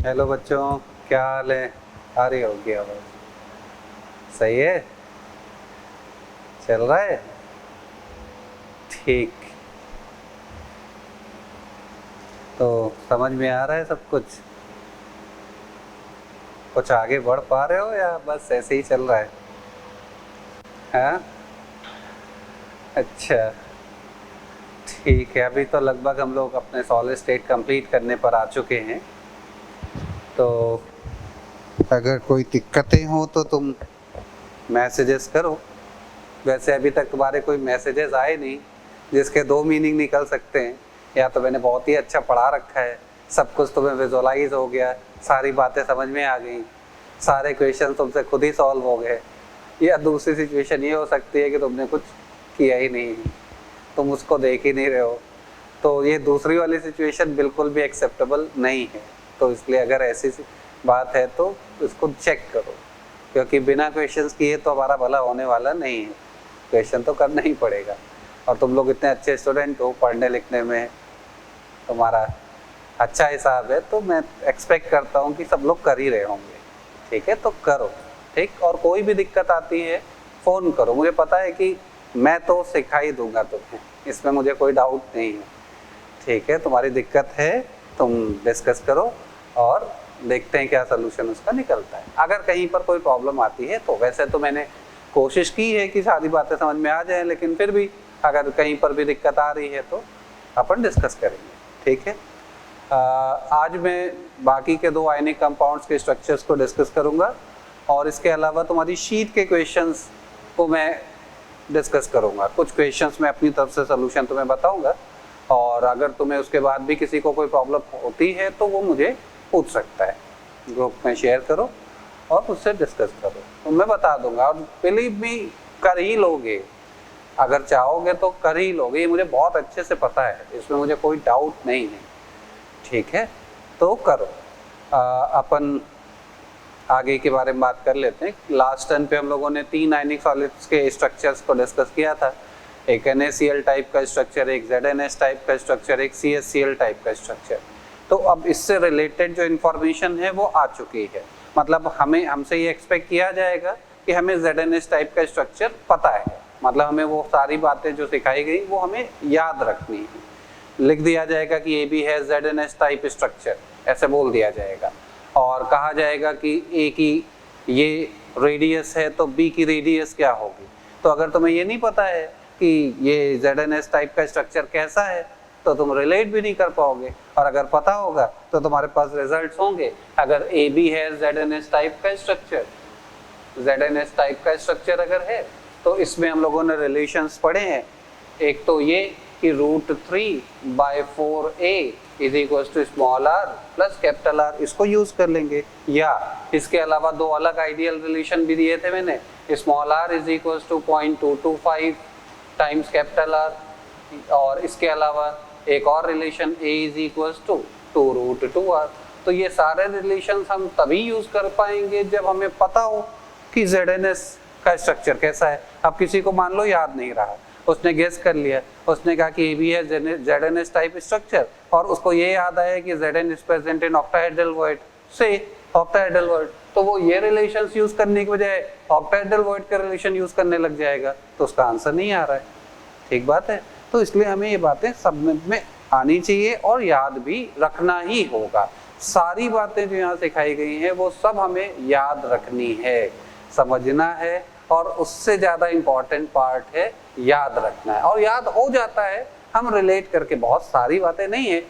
Hello बच्चों, क्या हाल है? आ रही होगी आवाज? सही है, चल रहा है, ठीक। तो समझ में आ रहा है सब कुछ? कुछ आगे बढ़ पा रहे हो या बस ऐसे ही चल रहा है? हाँ, अच्छा, ठीक है। अभी तो लगभग हम लोग अपने सॉलिड स्टेट कंप्लीट करने पर आ चुके हैं। तो अगर कोई दिक्कतें हो तो तुम मैसेजेस करो। वैसे अभी तक तुम्हारे कोई मैसेजेस आए नहीं जिसके दो मीनिंग निकल सकते हैं। या तो मैंने बहुत ही अच्छा पढ़ा रखा है, सब कुछ तुम्हें विजुअलाइज हो गया, सारी बातें समझ में आ गई, सारे क्वेश्चन तुमसे खुद ही सॉल्व हो गए। या दूसरी सिचुएशन ये हो सकती है कि तुमने कुछ किया ही नहीं, तुम उसको देख ही नहीं रहे हो। तो ये दूसरी वाली सिचुएशन बिल्कुल भी एक्सेप्टेबल नहीं है। तो इसलिए अगर ऐसी बात है तो इसको चेक करो, क्योंकि बिना क्वेश्चंस किए तो हमारा भला होने वाला नहीं है। क्वेश्चन तो करना ही पड़ेगा। और तुम लोग इतने अच्छे स्टूडेंट हो, पढ़ने लिखने में तुम्हारा अच्छा हिसाब है, तो मैं एक्सपेक्ट करता हूँ कि सब लोग कर ही रहे होंगे। ठीक है, तो करो। ठीक, और कोई भी दिक्कत आती है फ़ोन करो, मुझे पता है कि मैं तो सिखा ही दूंगा तुम्हें, इसमें मुझे कोई डाउट नहीं है। ठीक है, तुम्हारी दिक्कत है, तुम डिस्कस करो और देखते हैं क्या सलूशन उसका निकलता है। अगर कहीं पर कोई प्रॉब्लम आती है तो वैसे तो मैंने कोशिश की है कि सारी बातें समझ में आ जाए, लेकिन फिर भी अगर कहीं पर भी दिक्कत आ रही है तो अपन डिस्कस करेंगे। ठीक है, आज मैं बाकी के दो आयनिक कंपाउंड्स के स्ट्रक्चर्स को डिस्कस करूंगा और इसके अलावा तुम्हारी शीट के क्वेश्चंस को मैं डिस्कस करूंगा। कुछ क्वेश्चंस मैं अपनी तरफ से सलूशन तुम्हें बताऊंगा और अगर तुम्हें उसके बाद भी किसी को कोई प्रॉब्लम होती है तो वो मुझे पूछ सकता है। ग्रुप में शेयर करो और उससे डिस्कस करो, तो मैं बता दूंगा। और बिलीव मी, कर ही लोगे, अगर चाहोगे तो कर ही लोगे, ये मुझे बहुत अच्छे से पता है, इसमें मुझे कोई डाउट नहीं है। ठीक है, तो करो। अपन आगे के बारे में बात कर लेते हैं। लास्ट टर्न पे हम लोगों ने 3 आयनिक सॉलिड्स के स्ट्रक्चर्स को डिस्कस किया था। एक NaCl टाइप का स्ट्रक्चर, एक ZnS टाइप का स्ट्रक्चर, एक CHCl टाइप का स्ट्रक्चर। तो अब इससे रिलेटेड जो इन्फॉर्मेशन है वो आ चुकी है। मतलब हमसे ये एक्सपेक्ट किया जाएगा कि हमें ZnS टाइप का स्ट्रक्चर पता है, मतलब हमें वो सारी बातें जो सिखाई गई वो हमें याद रखनी है। लिख दिया जाएगा कि A भी है ZnS टाइप स्ट्रक्चर, ऐसे बोल दिया जाएगा। और कहा जाएगा कि A की ये रेडियस है तो B की रेडियस क्या होगी। तो अगर तुम्हें ये नहीं पता है कि ये ZnS टाइप का स्ट्रक्चर कैसा है तो तुम रिलेट भी नहीं कर पाओगे, और अगर पता होगा तो तुम्हारे पास रिजल्ट्स होंगे। अगर A भी है ZnS टाइप का स्ट्रक्चर, ZnS टाइप का स्ट्रक्चर अगर है तो इसमें हम लोगों ने रिलेशंस पढ़े हैं। एक तो ये कि √3/4a is equal to small r plus capital R, इसको यूज कर लेंगे। या इसके अलावा दो अलग आइडियल रिलेशन भी दिए थे मैंने, small r is equal to 0.225 times capital R, और इसके अलावा एक और relation a is equal to 2√2r। तो ये सारे रिलेशन हम तभी यूज कर पाएंगे जब हमें पता हो कि ZnS का स्ट्रक्चर कैसा है। अब किसी को मान लो याद नहीं रहा, उसने गेस कर लिया, उसने कहा कि A भी है ZnS टाइप स्ट्रक्चर, और उसको ये याद आया कि Zn is present in octahedral void, से ऑक्टाहेड्रल वॉइड, तो वो ये रिलेशंस यूज करने के बजाय ऑक्टाहेड्रल वॉइड का रिलेशन यूज करने लग जाएगा, तो उसका आंसर नहीं आ रहा है। ठीक बात है, तो इसलिए हमें ये बातें सब में आनी चाहिए और याद भी रखना ही होगा। सारी बातें जो यहाँ सिखाई गई हैं वो सब हमें याद रखनी है, समझना है, और उससे ज़्यादा इम्पॉर्टेंट पार्ट है याद रखना है। और याद हो जाता है, हम रिलेट करके, बहुत सारी बातें नहीं है,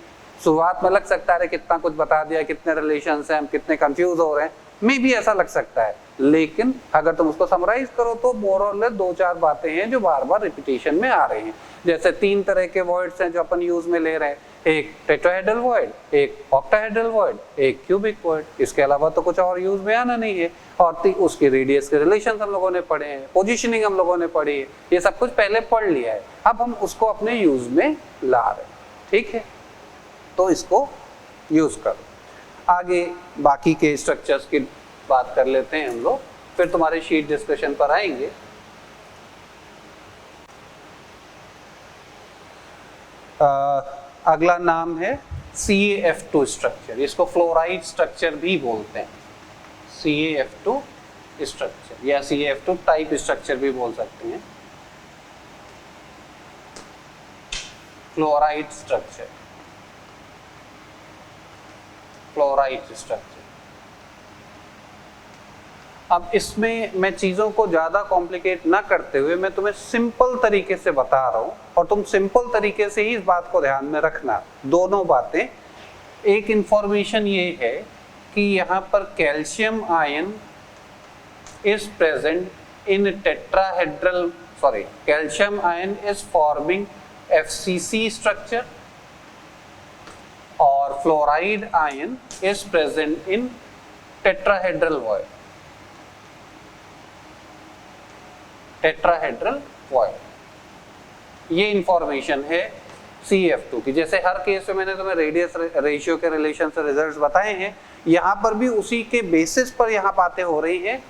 शुरुआत में लग सकता है कितना कुछ बता दिया, कितने रिलेशंस हैं, हम कितने कंफ्यूज हो रहे हैं, मे भी ऐसा लग सकता है, लेकिन अगर तुम उसको समराइज करो तो मोर और लेस 2-4 बातें हैं जो बार बार रिपीटेशन में आ रही हैं। जैसे 3 तरह के वर्ड्स हैं जो अपन यूज में ले रहे हैं, एक टेट्राहेड्रल वर्ड, एक ऑक्टाहेड्रल वर्ड, एक क्यूबिक वर्ड, इसके अलावा तो कुछ और यूज में आना नहीं है। और उसकी रेडियस के रिलेशन हम लोगों ने पढ़े हैं, पोजीशनिंग हम लोगों ने पढ़ी है, ये सब कुछ पहले पढ़ लिया है, अब हम उसको अपने यूज में ला रहे हैं। ठीक है, तो इसको यूज करो। आगे बाकी के स्ट्रक्चर्स की बात कर लेते हैं हम लोग, फिर तुम्हारे शीट डिस्कशन पर आएंगे। अगला नाम है CaF2 स्ट्रक्चर, इसको फ्लोराइड स्ट्रक्चर भी बोलते हैं, CaF2 स्ट्रक्चर या CaF2 टाइप स्ट्रक्चर भी बोल सकते हैं, फ्लोराइड स्ट्रक्चर, फ्लोराइड स्ट्रक्चर। अब इसमें मैं चीज़ों को ज़्यादा कॉम्प्लिकेट ना करते हुए मैं तुम्हें सिंपल तरीके से बता रहा हूँ, और तुम सिंपल तरीके से ही इस बात को ध्यान में रखना। दोनों बातें, एक इंफॉर्मेशन ये है कि यहाँ पर calcium ion is present in tetrahedral, sorry, calcium ion is forming FCC structure, और fluoride ion is present in tetrahedral void, tetrahedral void. ये इंफॉर्मेशन है CaF2 की। जैसे हर केस में मैंने तुम्हें रेडियस रेशियो के रिलेशन से रिजल्ट्स बताए हैं, यहाँ पर भी उसी के बेसिस पर यहाँ बातें हो रही हैं।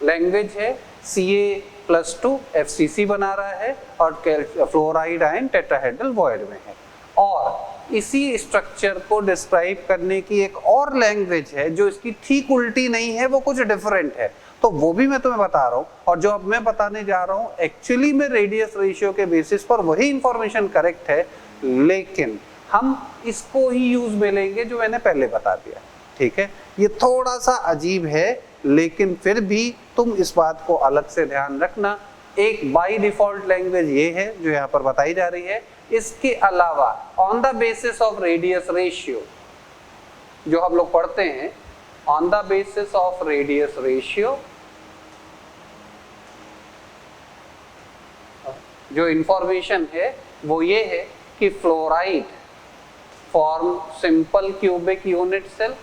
लैंग्वेज है Ca+2 FCC बना रहा है और फ्लोराइड आयन टेट्राहेड्रल वॉइड में है, और इसी स्ट्रक्चर को डिस्क्राइब करने की एक और लैंग्वेज है जो इसकी ठीक उल्टी नहीं है, वो कुछ डिफरेंट है, तो वो भी मैं तुम्हें बता रहा हूँ। और जो अब मैं बताने जा रहा हूँ एक्चुअली में रेडियस रेशियो के बेसिस पर वही इंफॉर्मेशन करेक्ट है, लेकिन हम इसको ही यूज में लेंगे जो मैंने पहले बता दिया, ठीक है। ये थोड़ा सा अजीब है, लेकिन फिर भी तुम इस बात को अलग से ध्यान रखना। एक बाय डिफॉल्ट लैंग्वेज ये है जो यहाँ पर बताई जा रही है। इसके अलावा on the basis of radius ratio जो हम लोग पढ़ते हैं, on the basis of radius ratio जो इंफॉर्मेशन है वो ये है कि fluoride form simple cubic unit cell,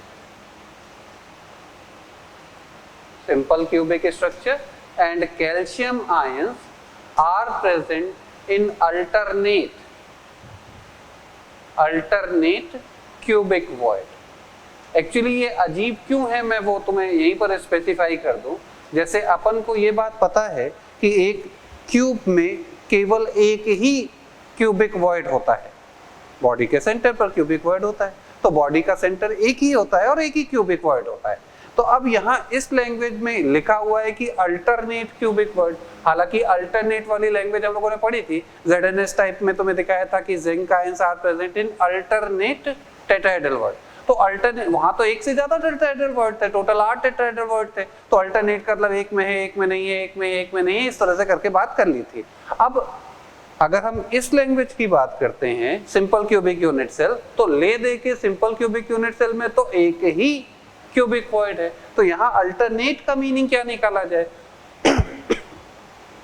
simple cubic structure, and calcium ions are present in alternate cubic void। Actually ये अजीब क्यों है मैं वो तुम्हें यहीं पर स्पेसिफाई कर दूं। जैसे अपन को ये बात पता है कि एक क्यूब में केवल एक ही क्यूबिक वॉइड होता है, बॉडी के सेंटर पर क्यूबिक वॉइड होता है, तो बॉडी का सेंटर एक ही होता है और एक ही क्यूबिक वॉइड होता है। तो अब यहाँ इस लैंग्वेज में लिखा हुआ है कि अल्टरनेट क्यूबिक वर्ड, हालांकि अल्टरनेट वाली लैंग्वेज हम लोगों ने पढ़ी थी, ZNS टाइप में तुम्हें दिखाया था कि zinc ions are present in alternate tetrahedral void. तो अल्टरनेट, वहां तो एक से ज्यादा टेट्राहेड्रल वर्ड थे, टोटल 8 टेट्राहेड्रल वर्ड थे, तो अल्टरनेट का मतलब एक में है, एक में नहीं है, एक में है, एक में नहीं है, इस तरह से करके बात कर ली थी। अब अगर हम इस लैंग्वेज की बात करते हैं सिंपल क्यूबिक यूनिट सेल, तो ले दे के सिंपल क्यूबिक यूनिट सेल में तो एक ही क्यूबिक वॉइड है, तो यहाँ अल्टरनेट का मीनिंग क्या निकाला जाए?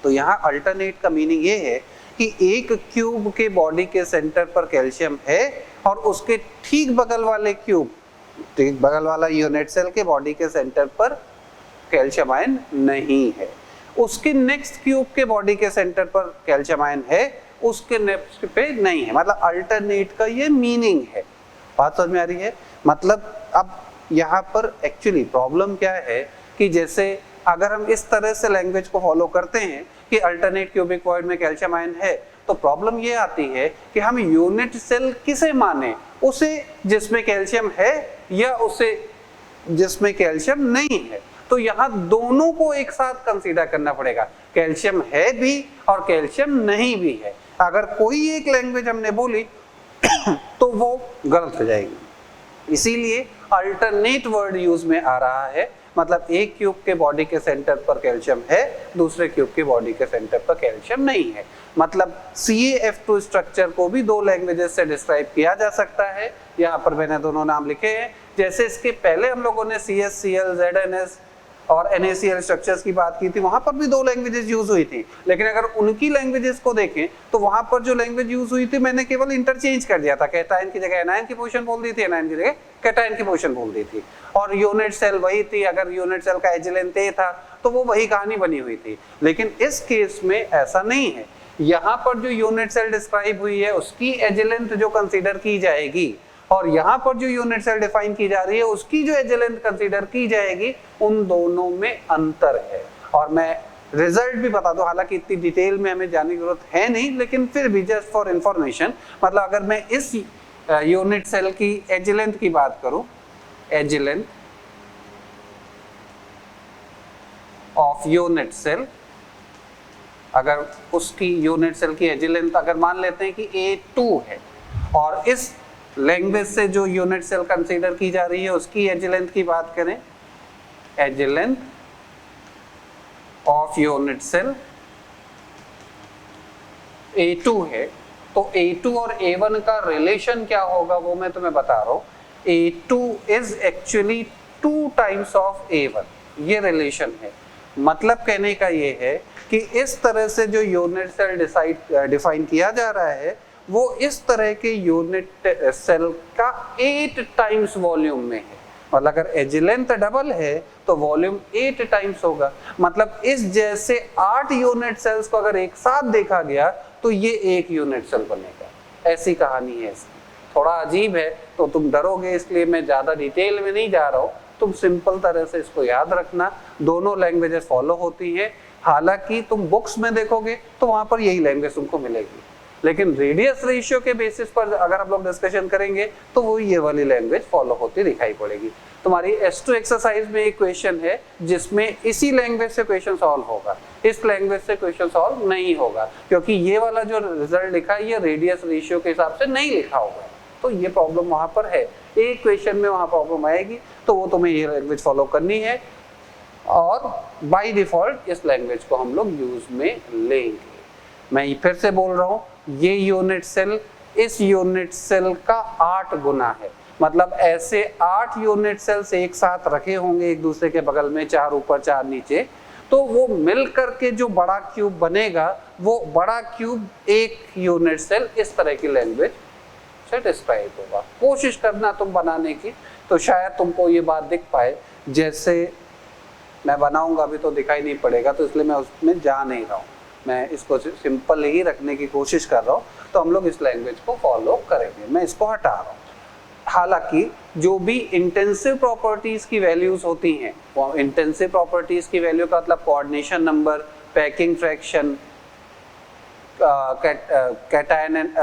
तो यहाँ अल्टरनेट का मीनिंग ये है कि एक क्यूब के बॉडी के सेंटर पर कैल्शियम है और उसके ठीक बगल वाले क्यूब, ठीक बगल वाला यूनिट सेल के बॉडी के सेंटर पर कैल्शियम आयन नहीं है। उसके नेक्स्ट क्यूब के बॉडी के सेंटर पर कैल्शियम आयन है, उसके नेक्स्ट पे नहीं है। मतलब अल्टरनेट का ये मीनिंग है। बात समझ में आ रही है? मतलब अब यहाँ पर एक्चुअली प्रॉब्लम क्या है कि जैसे अगर हम इस तरह से लैंग्वेज को फॉलो करते हैं कि अल्टरनेट क्यूबिक वॉइड में कैल्शियम आयन है, तो प्रॉब्लम ये आती है कि हम यूनिट सेल किसे माने, उसे जिसमें कैल्शियम है या उसे जिसमें कैल्शियम नहीं है। तो यहाँ दोनों को एक साथ कंसीडर करना पड़ेगा, कैल्शियम है भी और कैल्शियम नहीं भी है। अगर कोई एक लैंग्वेज हमने बोली तो वो गलत हो जाएगी, इसीलिए अल्टरनेट वर्ड यूज में आ रहा है। मतलब एक क्यूब के बॉडी के सेंटर पर कैल्शियम है, दूसरे क्यूब के बॉडी के सेंटर पर कैल्शियम नहीं है। मतलब CaF2 स्ट्रक्चर को भी दो लैंग्वेजेस से डिस्क्राइब किया जा सकता है। यहाँ पर मैंने दोनों नाम लिखे हैं। जैसे इसके पहले हम लोगों ने CSCl, ZNS और NaCl स्ट्रक्चर्स की बात की थी, वहां पर भी दो लैंग्वेजेस यूज हुई थी। लेकिन अगर उनकी लैंग्वेजेस को देखें तो वहां पर जो लैंग्वेज यूज हुई थी मैंने केवल इंटरचेंज कर दिया था, कैटायन की जगह एनायन की पोजीशन बोल दी थी, एनायन की जगह कैटायन की पोजीशन बोल दी थी। और यूनिट सेल वही थी, अगर यूनिट सेल का एज लेंथ A था तो वो वही कहानी बनी हुई थी। लेकिन इस केस में ऐसा नहीं है। यहाँ पर जो यूनिट सेल डिस्क्राइब हुई है उसकी एज लेंथ जो कंसीडर की जाएगी, और यहाँ पर जो यूनिट सेल डिफाइन की जा रही है उसकी जो एज लेंथ कंसीडर की जाएगी, उन दोनों में अंतर है। और मैं रिजल्ट भी बता दूं, हालांकि इतनी डिटेल में हमें जाने की जरूरत है नहीं, लेकिन फिर भी जस्ट फॉर इंफॉर्मेशन, मतलब अगर मैं इस यूनिट सेल की एज लेंथ की बात करूं, edge length of unit cell, अगर उसकी यूनिट सेल की एज लेंथ अगर मान लेते हैं कि A2 है और इस लैंग्वेज से जो यूनिट सेल कंसीडर की जा रही है उसकी एज लेंथ की बात करें, edge length of unit cell A2 है, तो A2 और A1 का रिलेशन क्या होगा वो मैं तुम्हें बता रहा हूं। A2 is actually 2 times of A1, ये रिलेशन है। मतलब कहने का ये है कि इस तरह से जो यूनिट सेल डिफाइन किया जा रहा है वो इस तरह के यूनिट सेल का 8 टाइम्स वॉल्यूम में है। मतलब अगर एज लेंथ डबल है तो वॉल्यूम 8 टाइम्स होगा। मतलब इस जैसे 8 यूनिट सेल्स को अगर एक साथ देखा गया तो ये एक यूनिट सेल बनेगा। ऐसी कहानी है इसकी। थोड़ा अजीब है तो तुम डरोगे, इसलिए मैं ज्यादा डिटेल में नहीं जा रहा हूँ। तुम सिंपल तरह से इसको याद रखना, दोनों लैंग्वेजेस फॉलो होती है। हालांकि तुम बुक्स में देखोगे तो वहां पर यही लैंग्वेज तुमको मिलेगी, लेकिन रेडियस रेशियो के बेसिस पर अगर हम लोग डिस्कशन करेंगे तो वो ये वाली लैंग्वेज फॉलो होती दिखाई पड़ेगी। तुम्हारी S2 एक्सरसाइज में एक क्वेश्चन है जिसमें इसी लैंग्वेज से क्वेश्चन सॉल्व होगा, इस लैंग्वेज से क्वेश्चन सॉल्व नहीं होगा, क्योंकि ये वाला जो रिजल्ट लिखा है ये रेडियस रेशियो के हिसाब से नहीं लिखा होगा। तो ये प्रॉब्लम वहां पर है, एक क्वेश्चन में वहां प्रॉब्लम आएगी, तो वो तुम्हें ये लैंग्वेज फॉलो करनी है और बाय डिफॉल्ट इस लैंग्वेज को हम लोग यूज में लेंगे। मैं फिर से बोल रहा हूँ, ये यूनिट सेल इस यूनिट सेल का 8 गुना है। मतलब ऐसे 8 यूनिट सेल्स एक साथ रखे होंगे एक दूसरे के बगल में, 4 ऊपर 4 नीचे, तो वो मिलकर के जो बड़ा क्यूब बनेगा वो बड़ा क्यूब एक यूनिट सेल इस तरह की लैंग्वेज से डिस्क्राइब होगा। कोशिश करना तुम बनाने की, तो शायद तुमको ये बात दिख पाए। जैसे मैं बनाऊंगा अभी तो दिखाई नहीं पड़ेगा, तो इसलिए मैं उसमें जा नहीं रहा हूँ, मैं इसको सिंपल ही रखने की कोशिश कर रहा हूँ। तो हम लोग इस लैंग्वेज को फॉलो करेंगे, मैं इसको हटा रहा हूँ। हालांकि जो भी इंटेंसिव प्रॉपर्टीज की वैल्यूज होती हैं, वो इंटेंसिव प्रॉपर्टीज की वैल्यू का मतलब coordination number, packing fraction, cation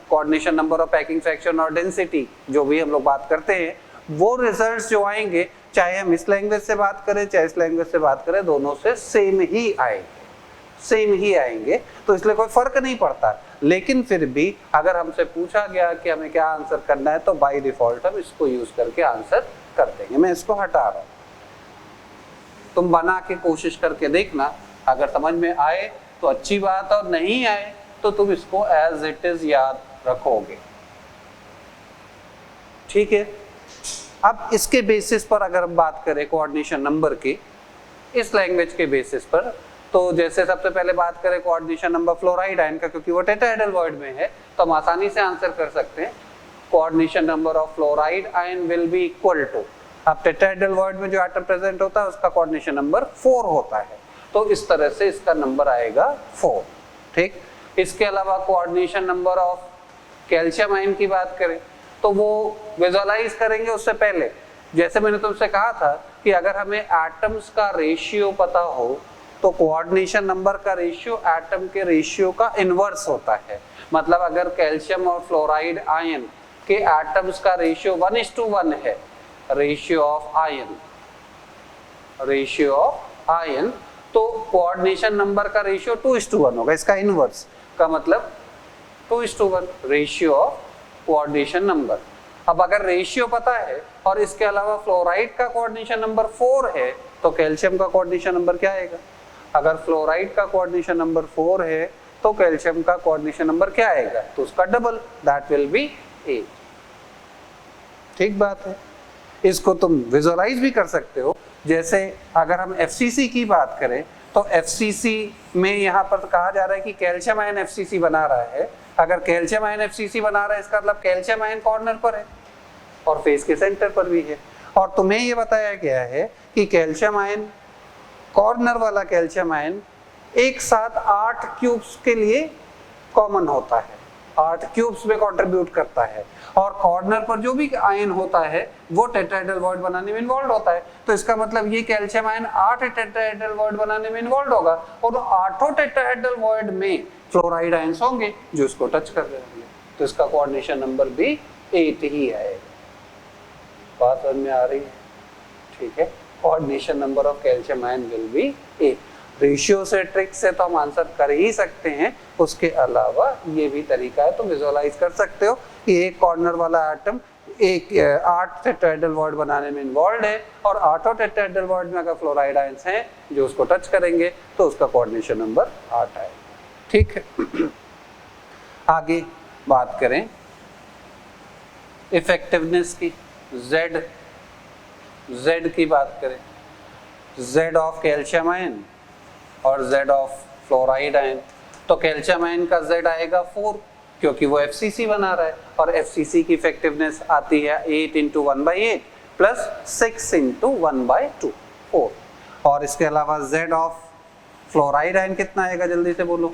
coordination number और पैकिंग फ्रैक्शन और डेंसिटी, जो भी हम लोग बात करते हैं, वो रिजल्ट्स जो आएंगे चाहे हम इस लैंग्वेज से बात करें चाहे इस लैंग्वेज से बात करें, दोनों से सेम ही आएंगे। तो इसलिए कोई फर्क नहीं पड़ता। लेकिन फिर भी अगर हमसे पूछा गया कि हमें क्या आंसर करना है तो बाय डिफॉल्ट हम इसको यूज करके आंसर कर देंगे। मैं इसको हटा रहा हूं, तुम बना के कोशिश करके देखना, अगर समझ में आए तो अच्छी बात, और नहीं आए तो तुम इसको एज इट इज याद रखोगे। ठीक है। अब इसके बेसिस पर अगर हम बात करें कोऑर्डिनेशन नंबर की, इस लैंग्वेज के बेसिस पर, तो जैसे सबसे पहले बात करें कोऑर्डिनेशन नंबर फ्लोराइड आयन का, क्योंकि वो टेट्राहेड्रल वर्ड में है तो हम आसानी से आंसर कर सकते हैं। Coordination number of fluoride ion will be equal to, अब टेट्राहेड्रल वर्ड में जो एटम प्रेजेंट होता है उसका कोऑर्डिनेशन नंबर 4 होता है, तो इस तरह से इसका नंबर आएगा 4। ठीक। इसके अलावा coordination number of calcium ion की बात करें तो वो विजुअलाइज करेंगे उससे पहले, जैसे मैंने तुमसे कहा था कि अगर हमें एटम्स का रेशियो पता हो तो कोऑर्डिनेशन नंबर का रेशियो एटम के रेशियो का इनवर्स होता है। मतलब अगर कैल्शियम और फ्लोराइड आयन के एटम्स का रेशियो 1:1 है, रेशियो ऑफ आयन, तो कोऑर्डिनेशन नंबर का रेशियो 2:1 होगा, इसका इनवर्स का मतलब 2:1 रेशियो ऑफ कोऑर्डिनेशन नंबर। अब अगर रेशियो पता है और इसके अलावा फ्लोराइड का कोऑर्डिनेशन नंबर 4 है तो कैल्शियम का कोऑर्डिनेशन नंबर क्या आएगा? अगर फ्लोराइड का कोऑर्डिनेशन नंबर 4 है तो कैल्शियम का कोऑर्डिनेशन नंबर क्या आएगा? तो उसका डबल, दैट विल बी 8। ठीक बात है। इसको तुम विजुअलाइज भी कर सकते हो। जैसे अगर हम FCC की बात करें तो FCC में यहाँ पर कहा जा रहा है कि कैल्शियम आयन FCC बना रहा है। अगर कैल्शियम आयन FCC बना रहा है इसका मतलब कैल्शियम आयन कॉर्नर पर है और फेस के सेंटर पर भी है। और तुम्हें ये बताया गया है कि कैल्शियम आयन, कॉर्नर वाला कैल्शियम आयन एक साथ 8 क्यूब्स के लिए कॉमन होता है, 8 क्यूब्स में कंट्रीब्यूट करता है, और कॉर्नर पर जो भी आयन होता है वो टेट्राहेड्रल वर्ड बनाने में इन्वॉल्व होता है। तो इसका मतलब ये कैल्शियम आयन 8 टेट्राहेड्रल वर्ड बनाने में इन्वॉल्व होगा, और 8 टेट्राहेड्रल वर्ड में फ्लोराइड आयंस होंगे जो इसको टच कर रहे होंगे, तो इसका कोऑर्डिनेशन नंबर भी 8 ही आएगा। बात समझ में आ रही है? ठीक है, coordination number of calcium ion will B 8। Ratio से ट्रिक से तो हम आंसर कर ही सकते हैं, उसके अलावा ये भी तरीका है, तो विजुअलाइज कर सकते हो कि एक कॉर्नर वाला एटम एक 8 टेट्राहेड्रल बॉन्ड बनाने में इन्वॉल्व है, और 8 टेट्राहेड्रल बॉन्ड में अगर फ्लोराइड आयंस हैं जो उसको टच करेंगे तो उसका कोऑर्डिनेशन नंबर 8 आएगा। ठीक है, आगे बात करें इफेक्टिवनेस की, Z की बात करें, Z ऑफ कैल्शियम आयन और Z ऑफ फ्लोराइड आयन, तो कैल्शियम आयन का Z आएगा 4 क्योंकि वो FCC बना रहा है, और FCC की इफेक्टिवनेस आती है 8 × 1/8 प्लस 6 × 1/2 4। और इसके अलावा Z ऑफ फ्लोराइड आयन कितना आएगा, जल्दी से बोलो।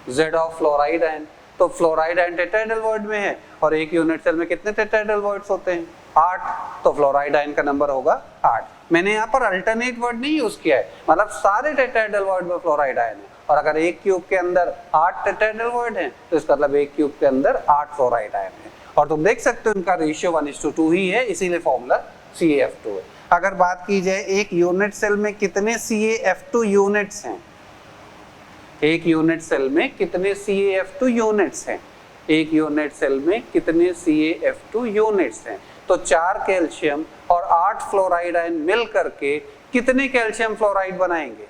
Z ऑफ फ्लोराइड आयन, तो फ्लोराइड आयन टेट्राहेड्रल बॉन्ड में है, और एक यूनिट सेल में कितने टेट्राहेड्रल बॉन्ड्स होते हैं, 8, तो फ्लोराइड आयन का नंबर होगा 8। मैंने यहाँ पर अल्टरनेट वर्ड नहीं यूज किया है, मतलब सारे टेट्राहेड्रल बॉन्ड में फ्लोराइड आयन है, और अगर एक क्यूब के अंदर 8 टेट्राहेड्रल बॉन्ड है तो इसका मतलब एक क्यूब के अंदर 8 फ्लोराइड आयन है, और तुम देख सकते हो इनका रेशियो 1:2 ही है, इसीलिए फॉर्मूला CaF2 है। अगर बात की जाए एक यूनिट सेल में कितने CaF2 यूनिट्स हैं, एक यूनिट सेल में कितने CaF2 यूनिट्स हैं, एक यूनिट सेल में कितने CaF2 यूनिट्स हैं, तो 4 कैल्शियम और 8 फ्लोराइड आयन मिल करके कितने कैल्शियम फ्लोराइड बनाएंगे,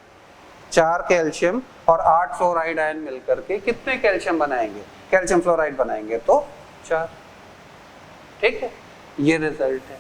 4 कैल्शियम और 8 फ्लोराइड आयन मिल करके कितने कैल्शियम बनाएंगे, कैल्शियम फ्लोराइड बनाएंगे, तो 4। ठीक है, ये रिजल्ट है।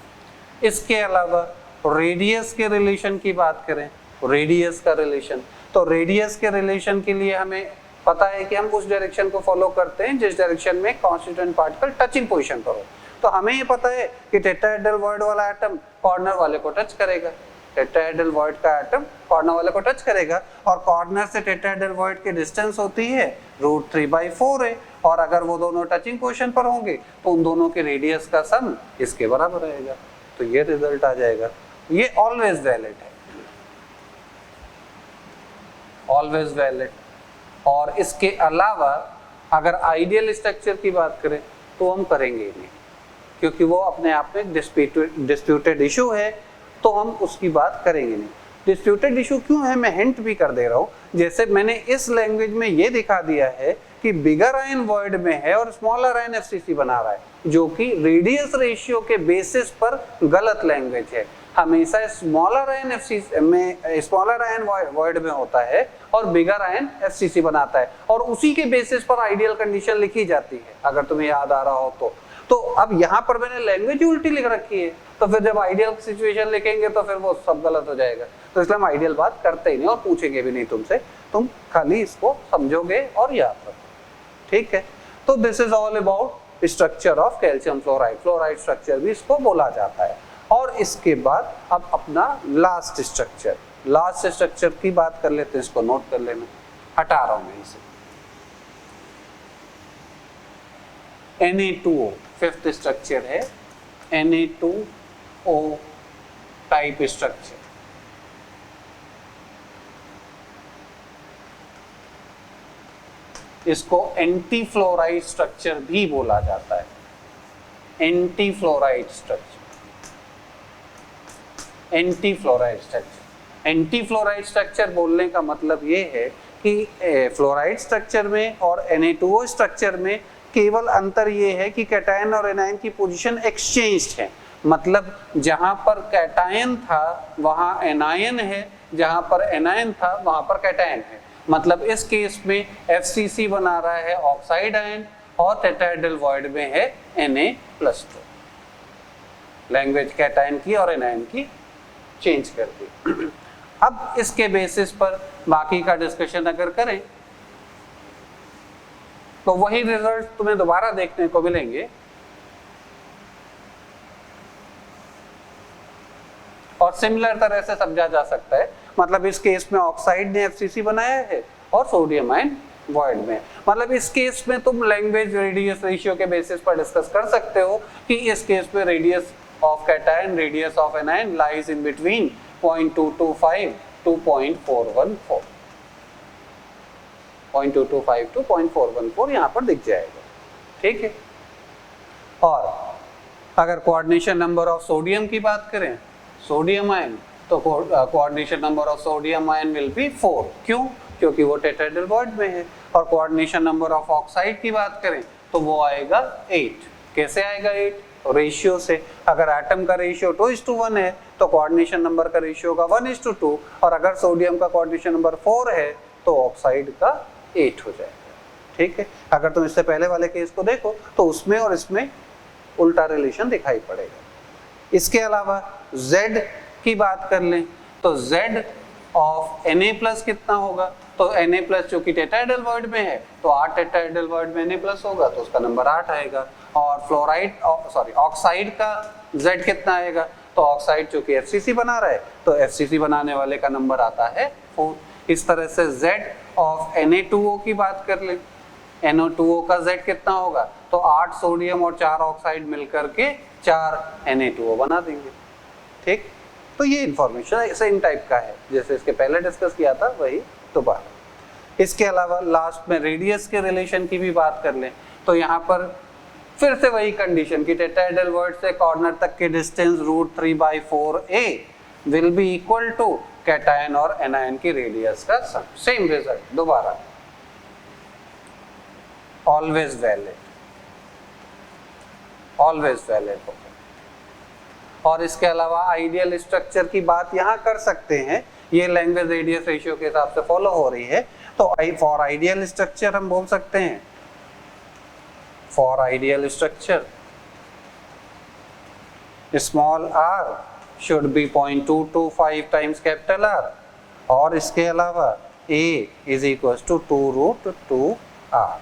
इसके अलावा रेडियस के रिलेशन की बात करें, रेडियस का रिलेशन, तो रेडियस के रिलेशन के लिए हमें पता है कि हम उस डायरेक्शन को फॉलो करते हैं जिस डायरेक्शन में कॉन्स्टिट्यूएंट पार्टिकल टचिंग पोजीशन पर हो, तो हमें ये पता है कि टेट्राहेड्रल बॉन्ड वाला एटम कॉर्नर वाले को टच करेगा, टेट्राहेड्रल बॉन्ड का एटम कॉर्नर वाले को टच करेगा, और कॉर्नर से टेट्राहेड्रल बॉन्ड की डिस्टेंस होती है √3/4 है, और अगर वो दोनों टचिंग पोजीशन पर होंगे तो उन दोनों के रेडियस का सम इसके बराबर रहेगा, तो ये रिजल्ट आ जाएगा। ये ऑलवेज वैलिड है, ऑलवेज वैलिड। और इसके अलावा अगर आइडियल स्ट्रक्चर की बात करें तो हम करेंगे नहीं, क्योंकि वो अपने आप में डिस्प्यूटेड इशू है, तो हम उसकी बात करेंगे नहीं। डिस्प्यूटेड इशू क्यों है, मैं हिंट भी कर दे रहा हूँ, जैसे मैंने इस लैंग्वेज में ये दिखा दिया है कि बिगर आयन वॉइड में है और स्मॉलर आयन FCC बना रहा है, जो कि रेडियस रेशियो के बेसिस पर गलत लैंग्वेज है। हमेशा स्मॉलर आयन FCC में, स्मॉलर आयन वॉइड में होता है और बिगर आयन FCC बनाता है, और उसी के बेसिस पर आइडियल कंडीशन लिखी जाती है, अगर तुम्हें याद आ रहा हो तो अब यहाँ पर मैंने लैंग्वेज उल्टी लिख रखी है, तो फिर जब आइडियल सिचुएशन लिखेंगे तो फिर वो सब गलत हो जाएगा, तो इसलिए हम आइडियल बात करते ही नहीं और पूछेंगे भी नहीं तुमसे, तुम खाली इसको समझोगे और याद रखो। ठीक है, तो this is all about structure of calcium fluoride, fluoride structure भी इसको बोला जाता है। और इसके बाद अब अपना लास्ट स्ट्रक्चर की बात कर लेते हैं, इसको नोट कर लेना, हटा रहा हूं मैं इसे। Na2O फिफ्थ स्ट्रक्चर है, Na2O टाइप स्ट्रक्चर। इसको एंटी फ्लोराइड स्ट्रक्चर भी बोला जाता है, anti fluoride structure, anti fluoride structure. Anti fluoride structure बोलने का मतलब ये है कि फ्लोराइड स्ट्रक्चर में और Na2O स्ट्रक्चर में केवल अंतर ये है कि कैटायन और एनायन की पोजीशन एक्सचेंज्ड है, मतलब जहां पर कैटायन था वहां एनायन है, जहां पर एनायन था वहां पर कैटायन है। मतलब इस केस में FCC बना रहा है ऑक्साइड आयन और टेट्राहेड्रल वॉइड में है Na+2। लैंग्वेज कैटायन की और एनायन की चेंज कर दी। अब इसके बेसिस पर बाकी का डिस्कशन अगर करें तो वही रिजल्ट तुम्हें दोबारा देखने को मिलेंगे, और सिमिलर तरह से समझा जा सकता है। मतलब इस केस में ऑक्साइड ने FCC बनाया है और सोडियम आयन वॉइड में, मतलब इस केस में तुम लैंग्वेज रेडियस रेशियो के बेसिस पर डिस्कस कर सकते हो कि इस केस में radius of cation, radius of anion lies in between 0.225 to 0.414, 0.225 to 0.414 यहाँ पर दिख जाएगा। ठीक है, और अगर कोऑर्डिनेशन नंबर ऑफ सोडियम की बात करें, सोडियम आयन, तो coordination number of sodium ion will B 4। क्यों? क्योंकि वो टेट्राहेड्रल बॉन्ड में है। और कोऑर्डिनेशन नंबर ऑफ ऑक्साइड की बात करें तो वो आएगा 8। कैसे आएगा 8? रेशियो से। अगर एटम का रेशियो 2:1 है तो कोऑर्डिनेशन नंबर का रेशियो का 1:2, और अगर सोडियम का कोऑर्डिनेशन नंबर 4 है तो ऑक्साइड का 8 हो जाएगा। ठीक है, अगर तुम इससे पहले वाले केस को देखो तो उसमें और इसमें उल्टा रिलेशन दिखाई पड़ेगा। इसके अलावा Z की बात कर लें तो Z ऑफ Na+ कितना होगा? तो Na+ जो कि टेट्राहेड्रल बॉन्ड में है तो 8 टेट्राहेड्रल बॉन्ड में Na+ होगा तो उसका नंबर 8 आएगा। और ऑक्साइड का Z कितना आएगा? तो ऑक्साइड जो कि FCC बना रहा है तो FCC बनाने वाले का नंबर आता है 4। इस तरह से Z ऑफ Na2O की बात कर लें, NO2O का Z कितना होगा? तो 8 सोडियम और 4 ऑक्साइड मिलकर के 4 Na2O बना देंगे। ठीक, तो ये इंफॉर्मेशन सेम टाइप का है जैसे इसके पहले डिस्कस किया था वही दोबारा। इसके अलावा लास्ट में रेडियस के रिलेशन की भी बात कर लें तो यहाँ पर फिर से वही कंडीशन कि टेट्राहेड्रल बॉन्ड से कॉर्नर तक के distance √3/4a will be equal to cation और एनायन की रेडियस का सम। सेम रिजल्ट दोबारा, ऑलवेज वैलिड, ऑलवेज वैलिड होगा। और इसके अलावा आइडियल स्ट्रक्चर की बात यहाँ कर सकते हैं, ये लैंग्वेज रेडियस रेशियो के हिसाब से फॉलो हो रही है। तो फॉर आइडियल स्ट्रक्चर हम बोल सकते हैं, for ideal structure small r should be 0.225 times capital R, और इसके अलावा a is equal to 2√2r।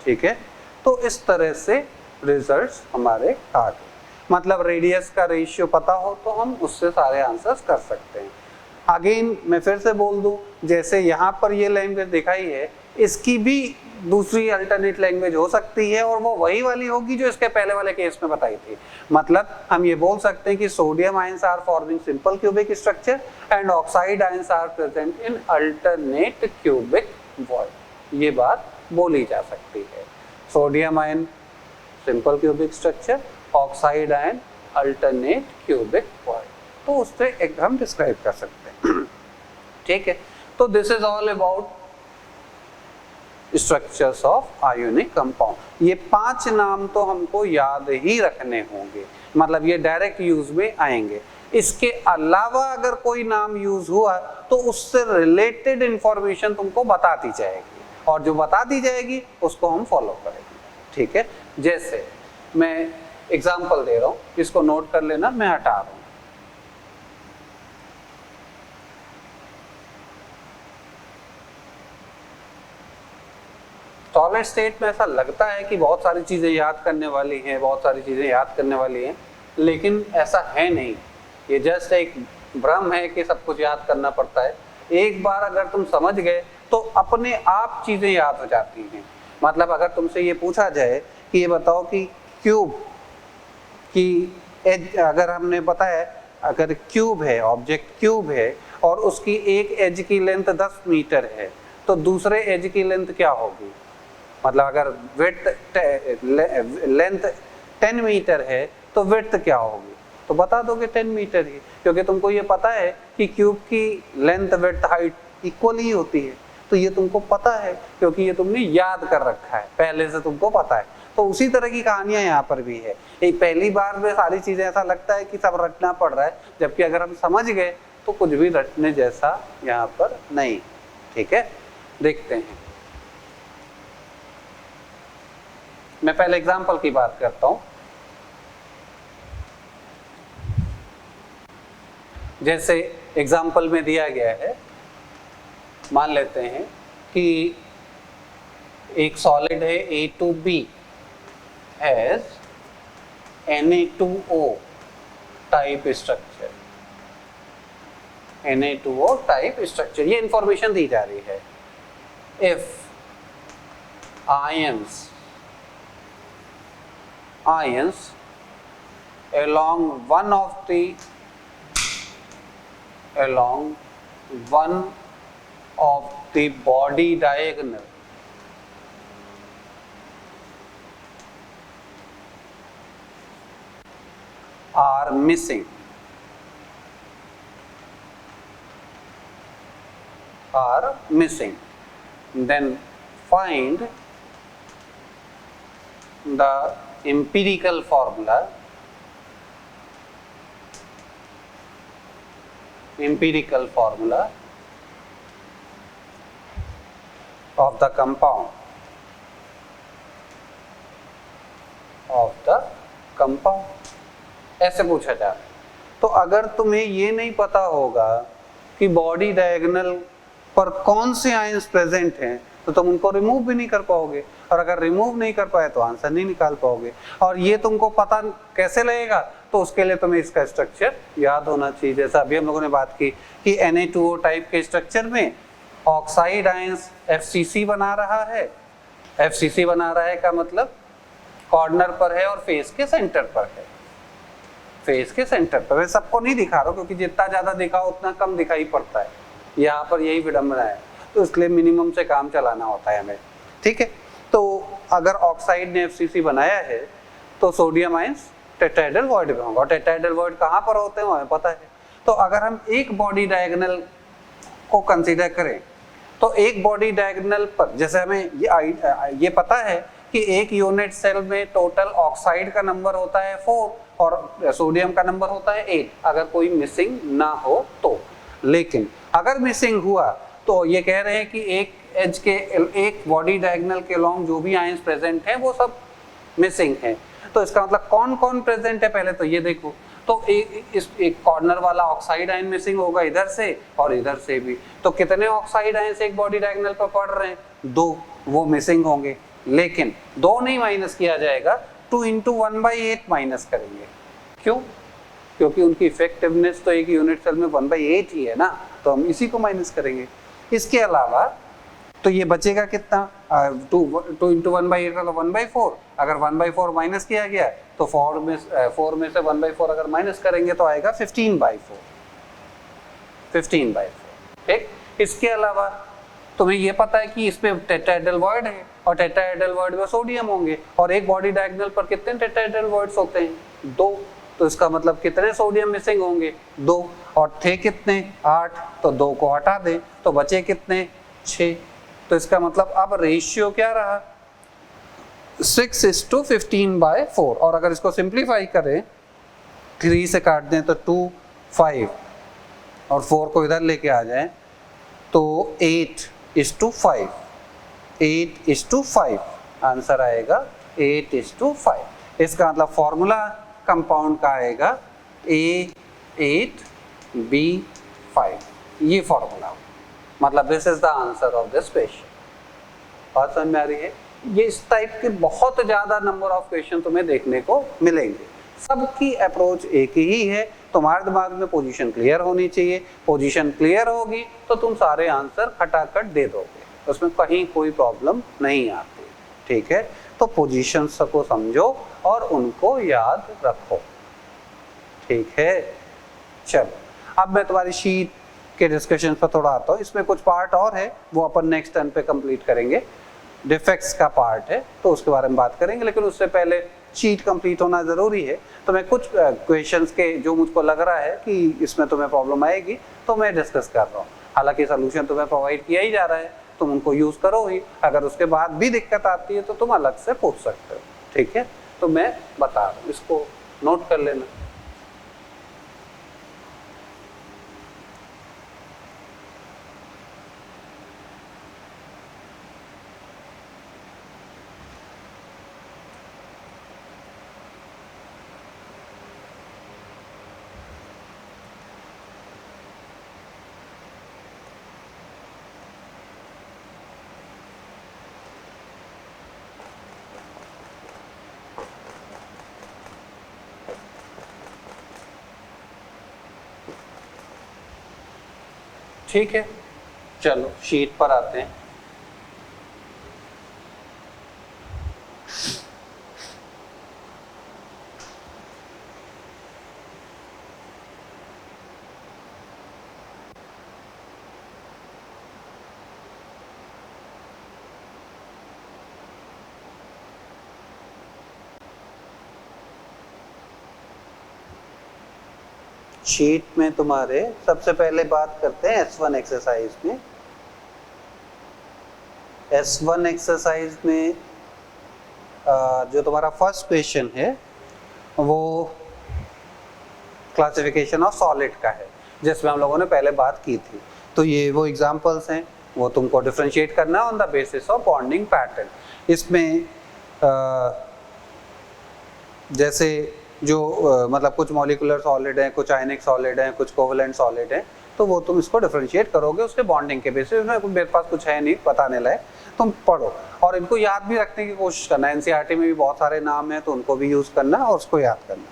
ठीक है, तो इस तरह से रिजल्ट्स हमारे आ गए। मतलब रेडियस का रेशियो पता हो तो हम उससे सारे आंसर्स कर सकते हैं। अगेन मैं फिर से बोल दूं, जैसे यहाँ पर ये लैंग्वेज दिखाई है इसकी भी दूसरी अल्टरनेट लैंग्वेज हो सकती है और वो वही वाली होगी जो इसके पहले वाले केस में बताई थी। मतलब हम ये बोल सकते हैं कि sodium ions are forming simple cubic structure and oxide ions are present in alternate cubic void. ये बात बोली जा सकती है। Sodium ion simple cubic structure, oxide ion alternate cubic void, तो उससे एक हम डिस्क्राइब कर सकते हैं। ठीक है, तो this is all about structures of ionic compound. ये 5 नाम तो हमको याद ही रखने होंगे, मतलब ये डायरेक्ट यूज में आएंगे। इसके अलावा अगर कोई नाम यूज हुआ तो उससे रिलेटेड इंफॉर्मेशन तुमको बताती जाएगी, और जो बता दी जाएगी उसको हम फॉलो करेंगे। ठीक है, जैसे मैं एग्जांपल दे रहा हूं, इसको नोट कर लेना, मैं हटा रहा हूं। सॉलिड स्टेट में ऐसा लगता है कि बहुत सारी चीजें याद करने वाली हैं, बहुत सारी चीजें याद करने वाली हैं, लेकिन ऐसा है नहीं। ये जस्ट एक भ्रम है कि सब कुछ याद करना पड़ता है। एक बार अगर तुम समझ गए तो अपने आप चीजें याद हो जाती हैं। मतलब अगर तुमसे ये पूछा जाए कि ये बताओ कि क्यूब की एज, अगर हमने बताया अगर क्यूब है, ऑब्जेक्ट क्यूब है और उसकी एक एज की लेंथ 10 मीटर है तो दूसरे एज की लेंथ क्या होगी? मतलब अगर विड्थ लेंथ 10 मीटर है तो विड्थ क्या होगी? तो बता दोगे 10 मीटर ही, क्योंकि तुमको ये पता है कि क्यूब की लेंथ विड्थ हाइट इक्वल ही होती है। तो ये तुमको पता है क्योंकि ये तुमने याद कर रखा है, पहले से तुमको पता है। तो उसी तरह की कहानियां यहाँ पर भी है। एक पहली बार में सारी चीजें ऐसा लगता है कि सब रटना पड़ रहा है, जबकि अगर हम समझ गए तो कुछ भी रटने जैसा यहाँ पर नहीं। ठीक है, देखते हैं। मैं पहले एग्जाम्पल की बात करता हूं। जैसे एग्जाम्पल में दिया गया है, मान लेते हैं कि एक सॉलिड है A2B has Na2O type structure, Na2O type structure, ये इंफॉर्मेशन दी जा रही है। If ions along one of the body diagonal are missing, then find the empirical formula of the compound ऐसे पूछा जाए। तो अगर तुम्हें ये नहीं पता होगा कि बॉडी डायगोनल पर कौन से आयंस प्रेजेंट हैं तो तुम उनको रिमूव भी नहीं कर पाओगे, और अगर रिमूव नहीं कर पाए तो आंसर नहीं निकाल पाओगे। और ये तुमको पता कैसे लगेगा, तो उसके लिए तुम्हें इसका स्ट्रक्चर याद होना चाहिए। जैसा अभी हम लोगों ने बात की कि Na2O टाइप के स्ट्रक्चर में ऑक्साइड आयंस FCC बना रहा है। FCC बना रहा है का मतलब कॉर्नर पर है और फेस के सेंटर पर है। फेस के सेंटर पर, मैं सबको नहीं दिखा रहा हूँ क्योंकि जितना ज्यादा दिखाओ उतना कम दिखाई पड़ता है, यहाँ पर यही विडंबना है, तो इसलिए मिनिमम से काम चलाना होता है हमें, ठीक है। तो अगर ऑक्साइड ने FCC बनाया है तो सोडियम आयंस टेट्राहेड्रल वॉइड में होगा, और टेट्राहेड्रल वॉइड कहाँ पर होते हैं हमें पता है। तो अगर हम एक बॉडी डायगोनल को कंसीडर करें तो एक बॉडी डायगोनल पर, जैसे हमें ये पता है कि एक यूनिट सेल में टोटल ऑक्साइड का नंबर होता है 4 और सोडियम का नंबर होता है 8, अगर कोई मिसिंग ना हो तो। लेकिन अगर मिसिंग हुआ तो ये कह रहे हैं कि एक बॉडी डायगोनल के अलोंग जो भी आयंस प्रेजेंट हैं वो सब मिसिंग हैं। तो इसका मतलब कौन कौन प्रेजेंट है पहले तो ये देखो। तो एक कॉर्नर वाला ऑक्साइड आयन मिसिंग होगा इधर से और इधर से भी। तो कितने ऑक्साइड आयंस एक बॉडी डायगोनल पर पड़ रहे हैं? 2, वो मिसिंग होंगे। लेकिन 2 नहीं माइनस किया जाएगा, 2 × 1/8 माइनस करेंगे। क्यों? क्योंकि उनकी इफेक्टिवनेस तो एक यूनिट सेल में 1/8 ही है ना, तो हम इसी को माइनस करेंगे। इसके अलावा तो ये बचेगा कितना, 2 × 1/8 का तो 1/4, अगर 1/4 माइनस किया गया तो 4 में से 1/4 अगर माइनस करेंगे तो आएगा 15/4, 15/4, ठीक। इसके अलावा तुम्हें ये पता है कि इस पे टेट्राहेड्रल वॉइड है और टेट्राहेड्रल वॉइड में सोडियम होंगे, और एक बॉडी डायगोनल पर कितने टेट्राहेड्रल वॉइड्स होते हैं? 2। तो इसका मतलब कितने सोडियम मिसिंग होंगे? 2, और थे कितने? 8, तो 2 को हटा दें तो बचे कितने? 6। तो इसका मतलब अब रेशियो क्या रहा? 6:15/4। और अगर इसको सिंप्लीफाई करें, 3 से काट दें तो 2, 5 और 4 को इधर लेके आ जाएं तो 8:5, 8:5 आंसर आएगा 8:5। इसका मतलब फॉर्मूला कंपाउंड का आएगा A8B5, ये फॉर्मूला, मतलब this is the answer of this question. बात समझ में आ रही है? ये इस टाइप के बहुत ज़्यादा नंबर ऑफ क्वेश्चन तुम्हें देखने को मिलेंगे, सबकी अप्रोच एक ही है। तुम्हारे दिमाग में पोजीशन क्लियर होनी चाहिए, पोजीशन क्लियर होगी तो तुम सारे आंसर खटाखट दे दोगे, उसमें कहीं कोई प्रॉब्लम नहीं आती, ठीक है। तो पोजीशंस को समझो और उनको याद रखो, ठीक है। चलो अब मैं तुम्हारी शीट के डिस्कशन पर थोड़ा आता हूँ। इसमें कुछ पार्ट और है, वो अपन नेक्स्ट टर्न पे कंप्लीट करेंगे। डिफेक्ट्स का पार्ट है तो उसके बारे में बात करेंगे, लेकिन उससे पहले शीट कंप्लीट होना ज़रूरी है। तो मैं कुछ क्वेश्चंस के जो मुझको लग रहा है कि इसमें तुम्हें प्रॉब्लम आएगी तो मैं डिस्कस कर रहा हूँ। हालांकि सोल्यूशन तुम्हें प्रोवाइड किया ही जा रहा है, तुम उनको यूज़ करो ही। अगर उसके बाद भी दिक्कत आती है तो तुम अलग से पूछ सकते हो, ठीक है। तो मैं बता रहा हूँ, इसको नोट कर लेना। ठीक है, चलो शीट पर आते हैं। शीट में तुम्हारे सबसे पहले बात करते हैं S1 एक्सरसाइज में। S1 एक्सरसाइज में जो तुम्हारा फर्स्ट क्वेश्चन है वो क्लासिफिकेशन ऑफ सॉलिड का है, जिसमें हम लोगों ने पहले बात की थी। तो ये वो एग्जांपल्स हैं, वो तुमको डिफरेंशिएट करना है on the basis of bonding pattern. इसमें जैसे जो मतलब कुछ मॉलिक्यूलर सॉलिड हैं, कुछ आयनिक सॉलिड हैं, कुछ कोवलेंट सॉलिड हैं, तो वो तुम इसको डिफरेंशिएट करोगे उसके बॉन्डिंग के बेसिस में। मेरे पास कुछ है नहीं बताने लायक, तुम पढ़ो और इनको याद भी रखने की कोशिश करना। एनसीईआरटी में भी बहुत सारे नाम हैं तो उनको भी यूज़ करना और उसको याद करना।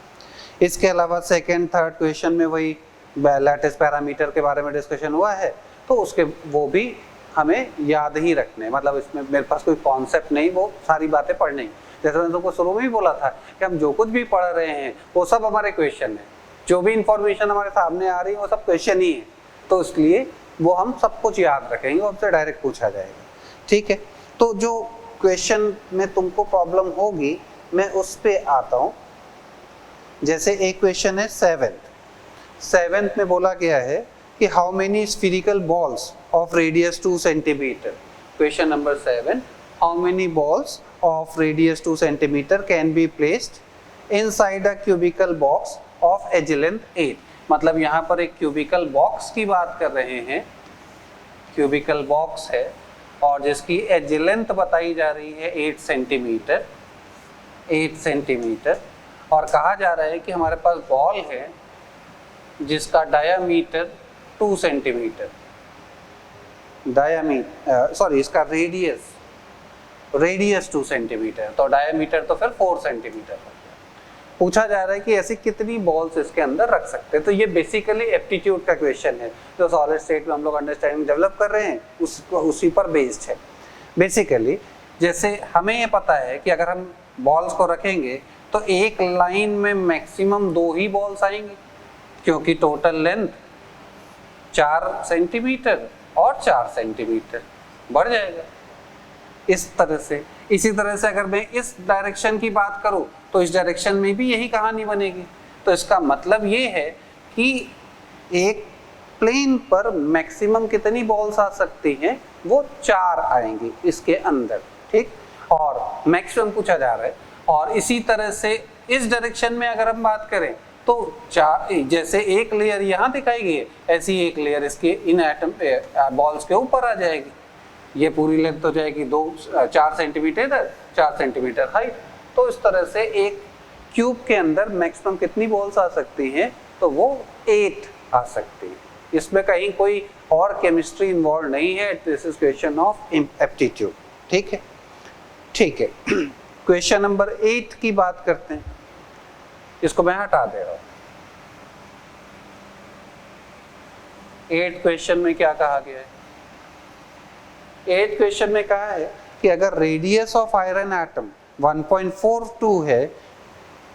इसके अलावा सेकेंड थर्ड क्वेश्चन में वही लैटिस पैरामीटर के बारे में डिस्कशन हुआ है, तो उसके वो भी हमें याद ही रखने। मतलब इसमें मेरे पास कोई कॉन्सेप्ट नहीं, वो सारी बातें पढ़नी। जैसे मैंने तुमको शुरू में ही बोला था कि हम जो कुछ भी पढ़ रहे हैं वो सब हमारे क्वेश्चन है, जो भी इंफॉर्मेशन हमारे सामने आ रही है वो सब क्वेश्चन ही है, तो इसलिए वो हम सब कुछ याद रखेंगे, हमसे डायरेक्ट पूछा जाएगा। ठीक है, तो जो क्वेश्चन में तुमको प्रॉब्लम होगी मैं उस पे आता हूँ। जैसे एक क्वेश्चन है सेवेंथ में बोला गया है कि how many spherical balls of radius 2 centimetre. Question number 7, how many balls of radius 2 centimeter can be placed inside a cubical box of edge length 8। मतलब यहाँ पर एक cubical box की बात कर रहे हैं, cubical box है और जिसकी edge length बताई जा रही है 8 सेंटीमीटर और कहा जा रहा है कि हमारे पास बॉल है जिसका डायामीटर 2 सेंटीमीटर, इसका रेडियस 2 सेंटीमीटर, तो डायमीटर तो फिर 4 सेंटीमीटर हो गया। पूछा जा रहा है कि ऐसी कितनी बॉल्स इसके अंदर रख सकते हैं। तो ये बेसिकली एप्टीट्यूड का क्वेश्चन है, जो सॉलिड स्टेट में हम लोग अंडरस्टैंडिंग डेवलप कर रहे हैं उसी पर बेस्ड है। बेसिकली जैसे हमें ये पता है कि अगर हम बॉल्स को रखेंगे तो एक लाइन में मैक्सिमम 2 ही बॉल्स आएंगी, क्योंकि टोटल लेंथ 4 सेंटीमीटर और 4 सेंटीमीटर बढ़ जाएगा इस तरह से। इसी तरह से अगर मैं इस डायरेक्शन की बात करूं तो इस डायरेक्शन में भी यही कहानी बनेगी। तो इसका मतलब ये है कि एक प्लेन पर मैक्सिमम कितनी बॉल्स आ सकती हैं, वो 4 आएंगी इसके अंदर। ठीक, और मैक्सिमम पूछा जा रहा है। और इसी तरह से इस डायरेक्शन में अगर हम बात करें तो 4, जैसे एक लेयर यहाँ दिखाई गई है ऐसी एक लेयर इसके इन एटम बॉल्स के ऊपर आ जाएगी। ये पूरी लेंथ हो जाएगी 4 सेंटीमीटर 4 सेंटीमीटर हाइट। तो इस तरह से एक क्यूब के अंदर मैक्सिमम कितनी बॉल्स आ सकती हैं, तो वो 8 आ सकती है। इसमें कहीं कोई और केमिस्ट्री इन्वॉल्व नहीं है, this is question of aptitude. ठीक है, ठीक है। क्वेश्चन नंबर 8 की बात करते हैं, इसको मैं हटा दे रहा हूँ। 8 क्वेश्चन में क्या कहा गया है? 8 क्वेश्चन में कहा है कि अगर रेडियस ऑफ आयरन एटम 1.42 है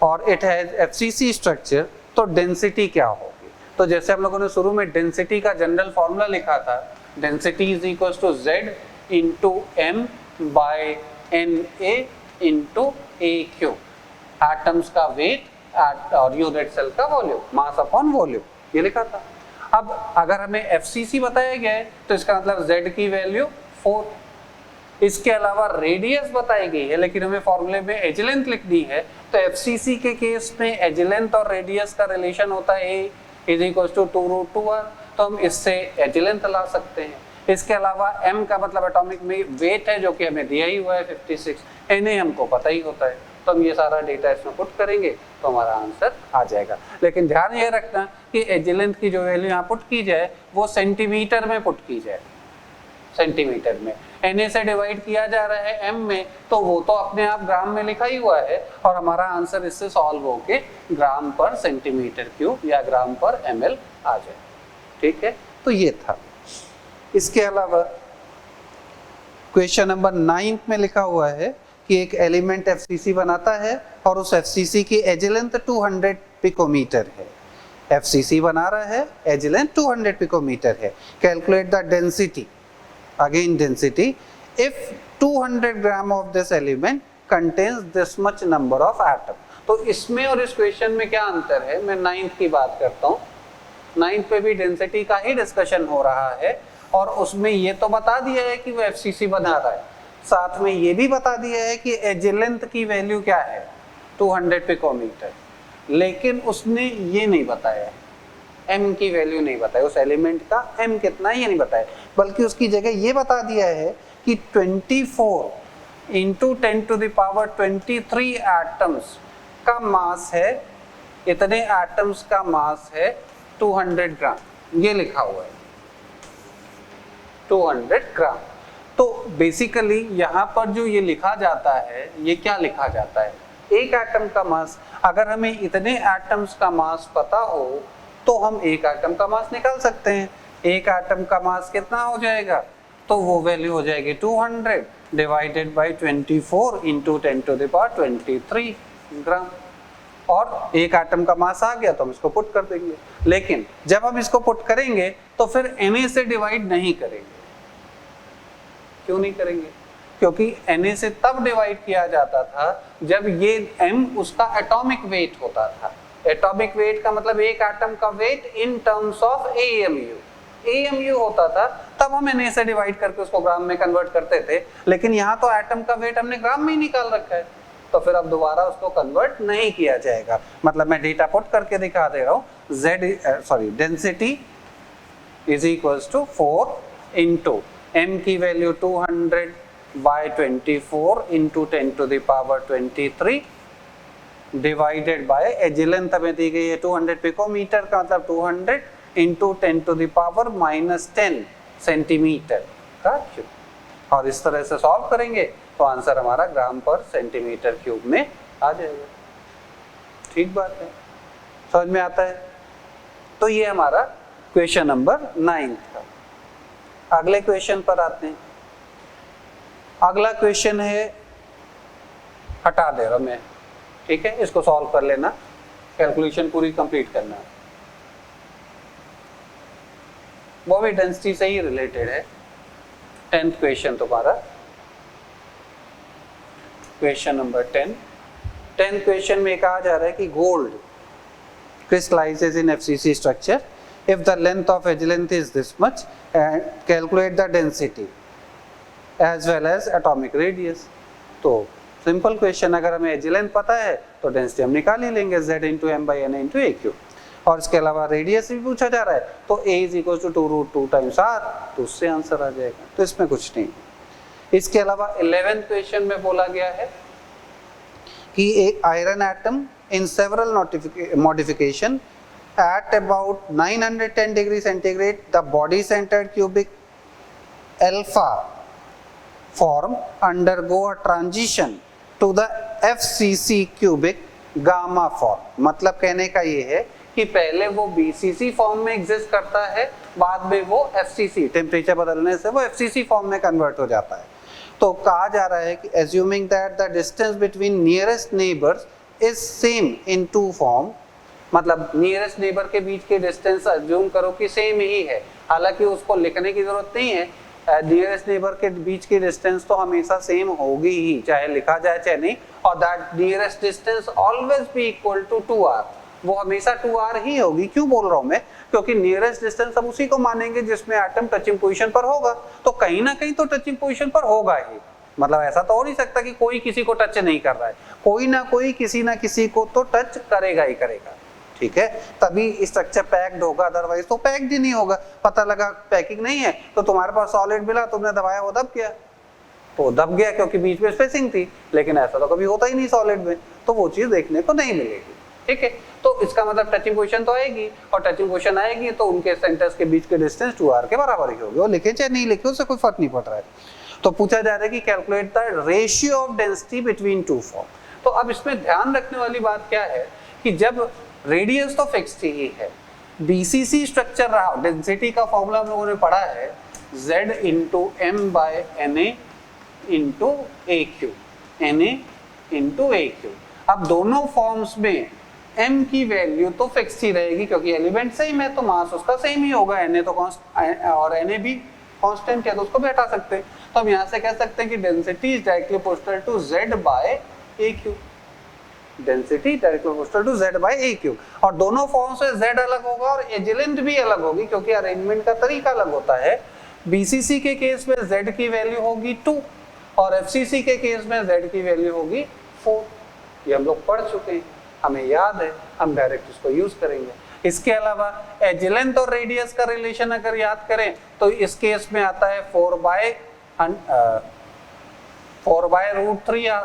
और इट हैज एफसीसी स्ट्रक्चर, तो डेंसिटी क्या होगी। तो जैसे हम लोगों ने शुरू में डेंसिटी का जनरल फॉर्मूला लिखा था, density is equals to Z into M by NA into AQ, atoms का वेट और यूनिट सेल का वॉल्यूम, मास अपॉन वॉल्यूम, ये लिखा था। अब अगर हमें एफसीसी बताया गया है तो इसका मतलब Z की वैल्यू 4। इसके अलावा रेडियस बताई गई है लेकिन हमें फॉर्मूले में एज लेंथ लिखनी है, तो एफसीसी के केस में एज लेंथ और रेडियस का रिलेशन होता है A is equal to 2√2r, तो हम इससे एज लेंथ ला सकते हैं। इसके अलावा M का मतलब एटॉमिक में वेट है जो कि हमें दिया ही हुआ है 56, Na हमको पता ही होता है, तो हम ये सारा डेटा इसमें पुट करेंगे तो हमारा आंसर आ जाएगा। लेकिन ध्यान ये रखना कि एज लेंथ की जो वैल्यू यहाँ पुट की जाए वो सेंटीमीटर में पुट की जाए, सेंटीमीटर में। Na से डिवाइड किया जा रहा है M में, तो वो तो अपने आप ग्राम में लिखा ही हुआ है और हमारा आंसर इससे सॉल्व होके ग्राम पर सेंटीमीटर क्यूब या ग्राम पर ml आ जाए। ठीक है, तो ये था। इसके अलावा क्वेश्चन नंबर 9 में लिखा हुआ है कि एक एलिमेंट एफसीसी बनाता है और उस एफसीसी की एज लेंथ 200 पिकोमीटर है। एफसीसी बना रहा है, एज लेंथ 200 पिकोमीटर है। Calculate the density, again density, if 200 gram of this element contains this much number of atom. तो इसमें और इस क्वेश्चन में क्या अंतर है, मैं 9th की बात करता हूँ। 9th पे भी डेंसिटी का ही डिस्कशन हो रहा है और उसमें ये तो बता दिया है कि वो एफसीसी बना रहा है, साथ में ये भी बता दिया है कि एज लेंथ की वैल्यू क्या है 200 पिकोमीटर, लेकिन उसने ये नहीं बताया एम की वैल्यू नहीं बताया, उस एलिमेंट का एम कितना है ये नहीं बताया, बल्कि उसकी जगह ये बता दिया है कि 24 into 10 to the power 23 atoms का मास है, इतने एटम्स का मास है 200 ग्राम, ये लिखा हुआ है 200 ग्राम। तो बेसिकली यहाँ पर जो ये लिखा जाता है, ये क्या लिखा जाता है, एक एटम का मास। अगर हमें इतने एटम्स का मास पता हो तो हम एक एटम का मास निकाल सकते हैं। एक एटम का मास कितना हो जाएगा, तो वो वैल्यू हो जाएगी 200 divided by 24 into 10 to the power 23 gram, और एक एटम का मास आ गया तो हम इसको पुट कर देंगे। लेकिन जब हम इसको पुट करेंगे तो फिर Na से डिवाइड नहीं करेंगे। क्यों नहीं करेंगे? क्योंकि Na से तब डिवाइड किया जाता था जब ये m उसका एटॉमिक वेट होता था। एटॉमिक वेट का मतलब एक एटम का weight in terms of AMU होता था, तब हम Na से डिवाइड करके उसको ग्राम में कन्वर्ट करते थे। लेकिन यहाँ तो एटम का वेट हमने ग्राम में ही निकाल रखा है, तो फिर अब दोबारा उसको कन्वर्ट नहीं किया जाएगा। मतलब मैं डेटा पुट करके दिखा दे रहा हूँ, density is equals to 4 into m की value 200 by 24 into 10 to the power 23 divided by edge length हमें दी गई है 200 पिकोमीटर का मतलब 200 into 10 to the power -10 centimetre का क्यूब, और इस तरह से सॉल्व करेंगे तो आंसर हमारा ग्राम पर सेंटीमीटर क्यूब में आ जाएगा। ठीक बात है, समझ में आता है? तो ये हमारा क्वेश्चन नंबर 9 था। अगले क्वेश्चन पर आते हैं। अगला क्वेश्चन है, हटा दे रहा मैं, ठीक है, इसको सॉल्व कर लेना, कैलकुलेशन पूरी कंप्लीट करना, वो भी डेंसिटी से ही रिलेटेड है। 10th क्वेश्चन तुम्हारा, क्वेश्चन नंबर 10 क्वेश्चन में कहा जा रहा है कि gold crystallizes in FCC structure if the length of edge length is this much and calculate the density as well as atomic radius। तो सिंपल क्वेश्चन, अगर हमें एज लेंथ पता है तो डेंसिटी हम निकाल ही लेंगे Z into M by N into A Q, और इसके अलावा रेडियस भी पूछा जा रहा है तो A is equal to 2√2 times R, तो उससे आंसर आ जाएगा, तो इसमें कुछ नहीं। इसके अलावा 11th क्वेश्चन में बोला गया है कि एक iron atom in several modification at about 910 degree centigrade the body centered cubic alpha form undergo a transition to the FCC cubic gamma form। मतलब कहने का ये है कि पहले वो BCC फॉर्म में एग्जिस्ट करता है, बाद में वो FCC टेम्परेचर बदलने से वो FCC फॉर्म में कन्वर्ट हो जाता है। तो कहा जा रहा है कि assuming that the distance between nearest neighbors is same in two form, मतलब नियरेस्ट नेबर के बीच के डिस्टेंस अज्यूम करो कि सेम ही है, हालांकि उसको लिखने की जरूरत नहीं है, नियरेस्ट नेबर के बीच की डिस्टेंस तो हमेशा सेम होगी ही, चाहे लिखा जाए चाहे नहीं, और that nearest distance always be equal to 2r, वो हमेशा 2r ही होगी। क्यों बोल रहा हूँ मैं, क्योंकि नियरेस्ट डिस्टेंस हम उसी को मानेंगे जिसमें एटम टचिंग पोजीशन पर होगा, तो कहीं ना कहीं तो टचिंग पोजीशन पर होगा ही। मतलब ऐसा तो हो नहीं सकता कि कोई किसी को टच नहीं कर रहा है, कोई ना कोई किसी ना किसी को तो टच करेगा ही करेगा, ठीक है, तभी स्ट्रक्चर पैक्ड होगा, अदरवाइज तो पैक्ड ही नहीं होगा। पता लगा पैकिंग नहीं है तो तुम्हारे पास सॉलिड मिला, तुमने दबाया वो दब गया, तो दब गया क्योंकि बीच में स्पेसिंग थी, लेकिन ऐसा तो कभी होता ही नहीं सॉलिड में, तो वो चीज देखने को नहीं मिलेगी, ठीक है। तो इसका मतलब टचिंग पोजीशन तो आएगी, और टचिंग पोजीशन आएगी तो उनके सेंटर्स के बीच के डिस्टेंस 2r के बराबर ही होगी, वो लिखे चाहे नहीं लिखे उससे कोई फर्क नहीं पड़ रहा है। तो पूछा जा रहा है कि calculate the ratio of density between two form. तो अब इसमें ध्यान रखने वाली बात क्या है कि जब रेडियस तो फिक्स्ड ही है, बीसीसी स्ट्रक्चर रहा, डेंसिटी का फॉर्मूला हम लोगों ने पढ़ा है Z into M by N A into A Q, N A into A Q. अब दोनों फॉर्म्स में m की वैल्यू तो फिक्स ही रहेगी क्योंकि एलिमेंट सेम है, तो मास उसका सेम ही होगा, Na तो कांस्टेंट और Na भी कांस्टेंट है, तो उसको भी हटा सकते हैं। तो हम यहाँ से कह सकते हैं कि density is directly proportional to Z बाय AQ। Density directly proportional to Z by A cube. और दोनों फॉर्म से Z अलग होगा और एज लेंथ भी अलग होगी क्योंकि अरेंजमेंट का तरीका अलग होता है। BCC के केस में Z की वैल्यू होगी 2 और FCC के केस में Z की वैल्यू होगी 4। ये हम लोग पढ़ चुके हैं, हमें याद है, हम डायरेक्ट इसको यूज करेंगे। इसके अलावा एज लेंथ और रेडियस का रिलेशन अगर याद करें तो इस केस में आता है 4/√3r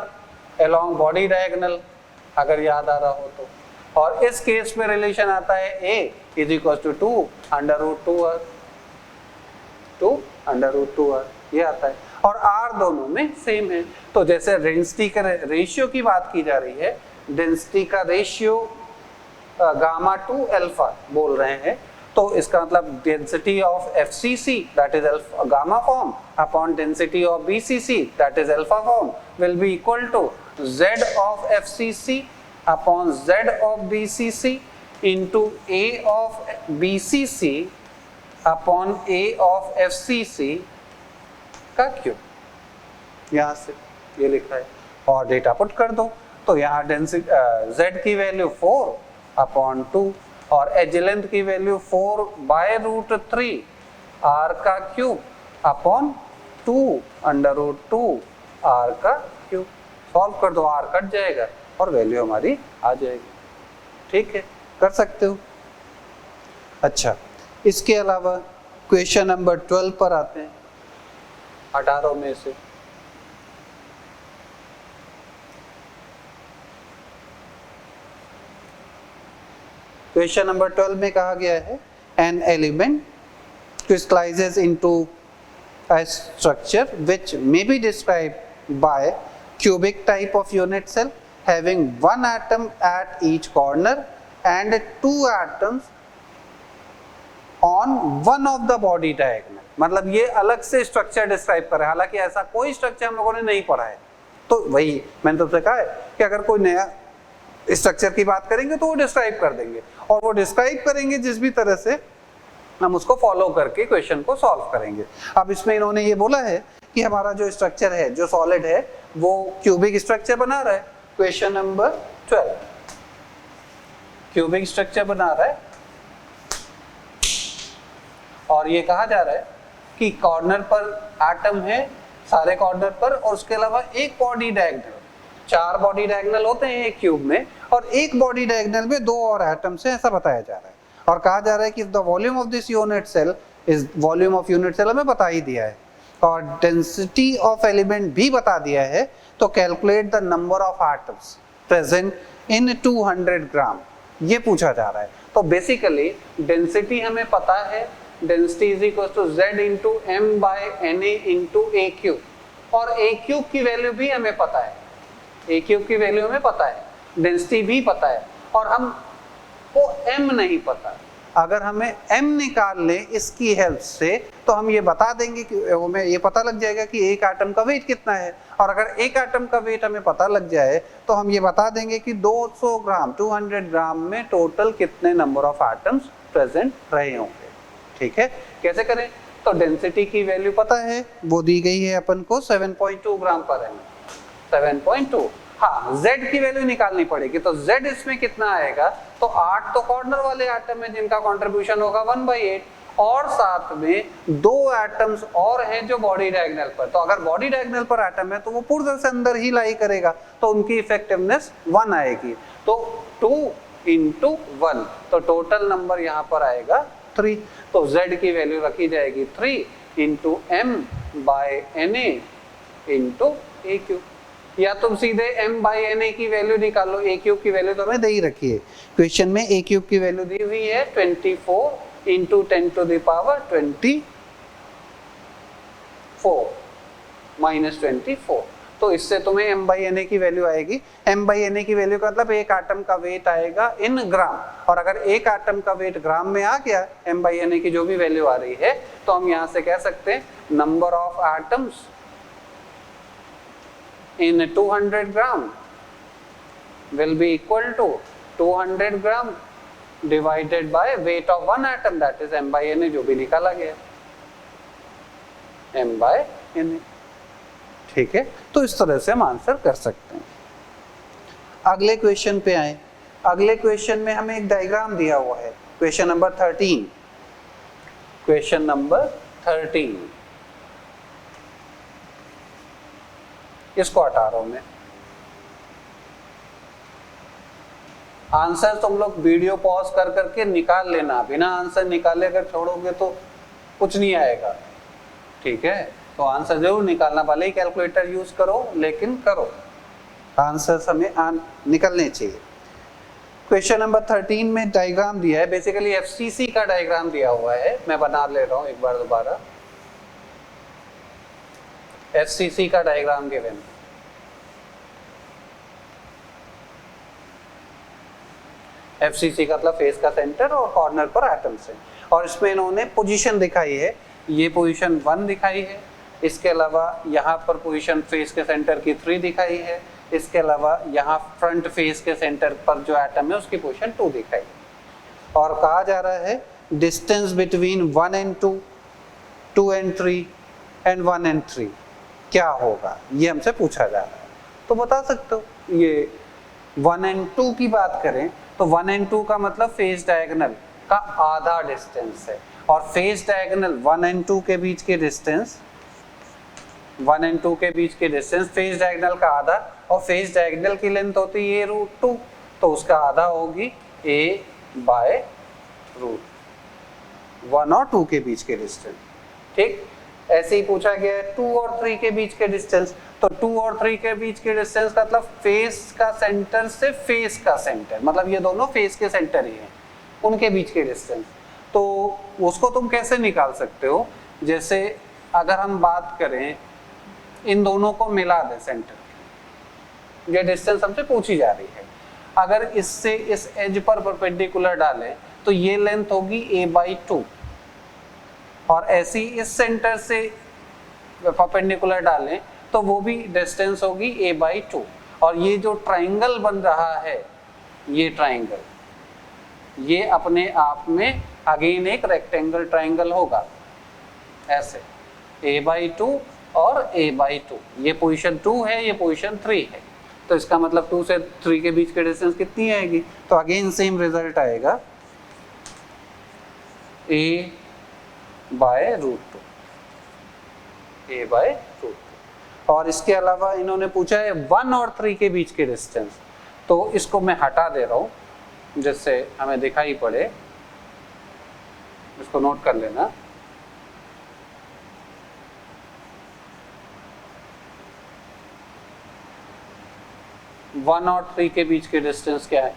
along body diagonal, अगर याद आ रहा हो तो। और इस केस में रिलेशन आता है a is equals to 2√2r, 2√2r ये आता है। और r दोनों में सेम है। तो जैसे डेंसिटी का रेशियो की बात की जा रही है, डेंसिटी का रेशियो गामा टू अल्फा बोल रहे हैं, तो इसका मतलब density of FCC that is alpha gamma form upon density of BCC that is alpha form will be equal to Z of FCC upon Z of BCC into A of BCC upon A of FCC का cube. यहाँ से ये लिखा है और data put कर दो तो यहाँ डेंसिटी Z की वैल्यू 4 अपॉन 2 और एज लेंथ की वैल्यू 4/√3 r का क्यूब अपॉन 2√2 r का क्यूब। सॉल्व कर दो, r कट जाएगा और वैल्यू हमारी आ जाएगी। ठीक है, कर सकते हो। अच्छा, इसके अलावा क्वेश्चन नंबर 12 पर आते हैं 18 में से। क्वेश्चन नंबर 12 में कहा गया है an element crystallizes into a structure which may be described by cubic type of unit cell having one atom at each corner and two atoms on one of the body diagonal। मतलब ये अलग से structure describe कर रहा है, हालांकि ऐसा कोई स्ट्रक्चर हम लोगों ने नहीं पढ़ा है। तो वही मैंने तुमसे कहा है कि अगर कोई नया स्ट्रक्चर की बात करेंगे तो वो डिस्क्राइब कर देंगे और वो डिस्क्राइब करेंगे जिस भी तरह से हम उसको फॉलो करके क्वेश्चन को सॉल्व करेंगे। अब इसमें इन्होंने ये बोला है कि हमारा जो स्ट्रक्चर है, जो सॉलिड है, वो क्यूबिक स्ट्रक्चर बना रहा है। क्वेश्चन नंबर 12 क्यूबिक स्ट्रक्चर बना रहा है और ये कहा जा रहा है कि कॉर्नर पर एटम है सारे कॉर्नर पर और उसके अलावा एक बॉडी डायगोनल, 4 बॉडी डायगोनल होते हैं एक क्यूब में और एक बॉडी डायगोनल में 2 और एटम्स हैं, ऐसा बताया जा रहा है। और कहा जा रहा है कि the volume of this unit cell is volume of unit cell हमें बता ही दिया है और डेंसिटी ऑफ एलिमेंट भी बता दिया है। तो calculate the number of atoms present in 200 ग्राम, ये पूछा जा रहा है। तो बेसिकली डेंसिटी हमें पता है, density is equal to Z into M by NA into A cube और A क्यूब की वैल्यू भी हमें पता है, A क्यूब की वैल्यू हमें पता है, डेंसिटी भी पता है और हमको M नहीं पता। अगर हमें M निकाल ले इसकी हेल्प से तो हम ये बता देंगे कि हमें ये पता लग जाएगा कि एक एटम का वेट कितना है और अगर एक एटम का वेट हमें पता लग जाए तो हम ये बता देंगे कि 200 ग्राम 200 ग्राम में टोटल कितने नंबर ऑफ एटम्स प्रेजेंट रहे होंगे। ठीक है, कैसे करें? तो डेंसिटी की वैल्यू पता है, वो दी गई है अपन को 7.2 ग्राम पर एम, 7.2। हाँ, Z की वैल्यू निकालनी पड़ेगी तो Z इसमें कितना आएगा? तो 8 तो कॉर्नर वाले एटम है जिनका कंट्रीब्यूशन होगा 1/8 और साथ में 2 एटम्स और हैं जो बॉडी डायगोनल पर। तो अगर बॉडी डायगोनल पर एटम है तो वो पूर्ण से अंदर ही लाई करेगा तो उनकी इफेक्टिवनेस 1 आएगी। तो 2 into 1 तो टोटल नंबर यहाँ पर आएगा 3। तो Z की वैल्यू रखी जाएगी 3 into M by NA into A cube. या तुम सीधे M by NA की वैल्यू निकालो, A क्यूब की वैल्यू तो हमें दे ही रखी है क्वेश्चन में। A क्यूब की वैल्यू दी हुई है 24 into 10 to the power 24 minus 24। तो इससे तुम्हें M by NA की वैल्यू आएगी। M by NA की वैल्यू का मतलब एक एटम का वेट आएगा इन ग्राम और अगर एक एटम का वेट ग्राम में आ गया M by NA की जो भी वैल्यू आ रही है तो हम यहाँ से कह सकते हैं number of atoms in 200 gram will be equal to 200 gram divided by weight of one atom that is M by NA जो भी निकाला गया M by NA। ठीक है, तो इस तरह से हम आंसर कर सकते हैं। अगले क्वेश्चन पे आए। अगले क्वेश्चन में हमें एक डायग्राम दिया हुआ है, क्वेश्चन नंबर 13। क्वेश्चन नंबर 13 इसको हटा रहा हूं मैं। आंसर तुम लोग वीडियो पॉज कर करके निकाल लेना, बिना आंसर निकाले अगर छोड़ोगे तो कुछ नहीं आएगा, ठीक है? तो आंसर जरूर निकालना, भले ही कैलकुलेटर यूज करो लेकिन करो, आंसर हमें निकलने चाहिए। क्वेश्चन नंबर 13 में डायग्राम दिया है, बेसिकली एफसीसी का डायग्राम दिया हुआ है, मैं बना ले रहा हूं एक बार दोबारा। एफसीसी का डायग्राम गिवन, एफसीसी का मतलब फेस का सेंटर और कॉर्नर पर एटम्स है, और इसमें इन्होंने पोजीशन दिखाई है, ये पोजीशन 1 दिखाई है, इसके अलावा यहाँ पर पोजीशन फेस के सेंटर की 3 दिखाई है, इसके अलावा यहाँ फ्रंट फेस के सेंटर पर जो एटम है उसकी पोजीशन 2 दिखाई है, और कहा जा रहा है distance between 1 and 2, 2 and 3 and 1 and 3 क्या होगा, ये हमसे पूछा जा रहा है। तो बता सकते हो, ये 1 and 2 की बात करें तो 1 and 2 का मतलब फेस डायगोनल का आधा डिस्टेंस है, और फेस डायगोनल 1 and 2 के बीच के डिस्टेंस, 1 and 2 के बीच के डिस्टेंस फेस डायगोनल का आधा, और फेस डायगोनल की लेंथ होती है √2, तो उसका आधा होगी a/√1 और 2 के बीच के डिस्टेंस, ठीक? ऐसे ही पूछा गया है 2 और 3 के बीच के डिस्टेंस, तो 2 और 3 के बीच के डिस्टेंस का मतलब फेस का सेंटर से फेस का सेंटर, मतलब ये दोनों फेस के सेंटर ही हैं, उनके बीच के डिस्टेंस। तो उसको तुम कैसे निकाल सकते हो, जैसे अगर हम बात करें इन दोनों को मिला दें सेंटर, ये डिस्टेंस हमसे पूछी जा रही है, अगर इससे इस एज पर परपेंडिकुलर डालें तो ये लेंथ होगी a/2, और ऐसी इस सेंटर से परपेंडिकुलर डालें तो वो भी डिस्टेंस होगी a/2, और ये जो ट्राइंगल बन रहा है, ये ट्राइंगल, ये अपने आप में अगेन एक रेक्टेंगल ट्राइंगल होगा, ऐसे a/2 और a/2, ये पोजीशन 2 है, ये पोजीशन 3 है, तो इसका मतलब 2 से 3 के बीच के डिस्टेंस कितनी आएगी, तो अगेन सेम रिजल्ट आएगा a/√2, a/√2। और इसके अलावा इन्होंने पूछा है 1 और 3 के बीच के डिस्टेंस, तो इसको मैं हटा दे रहा हूँ जिससे हमें दिखाई पड़े, इसको नोट कर लेना। वन और 3 के बीच के डिस्टेंस क्या है,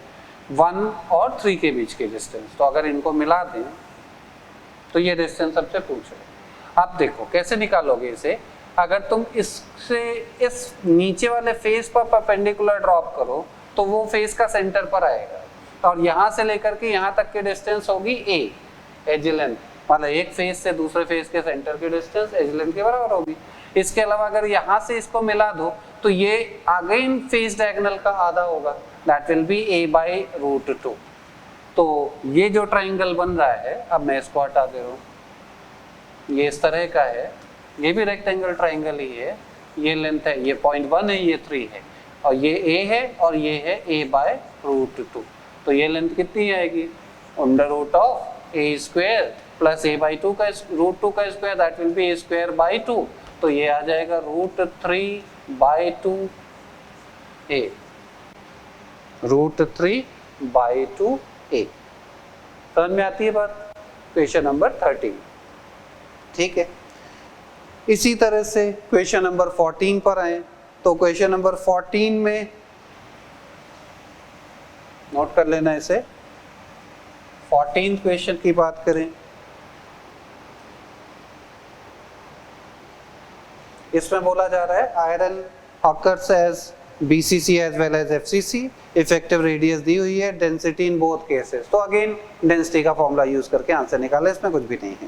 1 और 3 के बीच के डिस्टेंस, तो अगर इनको मिला दें तो ये डिस्टेंस सबसे पूछ रहे। आप देखो कैसे निकालोगे इसे, अगर तुम इससे इस नीचे वाले फेस पर परपेंडिकुलर ड्रॉप करो तो वो फेस का सेंटर पर आएगा, और यहाँ से लेकर के यहाँ तक की डिस्टेंस होगी a, एज लेंथ, मतलब एक फेस से दूसरे फेस के सेंटर की डिस्टेंस एज लेंथ के बराबर होगी। इसके अलावा अगर यहाँ से इसको मिला दो तो ये अगेन फेस डायगोनल का आधा होगा, दैट विल बी a/√2। तो ये जो ट्राइंगल बन रहा है, अब मैं इसको हटा दे रहा हूँ, ये इस तरह का है, ये भी रेक्टेंगल ट्राइंगल ही है, ये लेंथ है, ये 0.1 है, ये 3 है, और ये a है और ये है a/√2, तो ये लेंथ कितनी आएगी, √a² प्लस a/2 का √2 का square, that will be a²/2, तो ये आ जाएगा √3/2a, √3/2a। समझ में आती है बात? क्वेश्चन नंबर 13, ठीक है। इसी तरह से क्वेश्चन नंबर 14 पर आए, तो क्वेश्चन नंबर 14 में नोट कर लेना इसे, 14th क्वेश्चन की बात करें, इसमें बोला जा रहा है iron occurs as BCC as well as FCC, effective radius दी हुई है, डेंसिटी इन बोथ केसेस, तो अगेन डेंसिटी का फॉर्मूला यूज करके आंसर निकाले, इसमें कुछ भी नहीं है।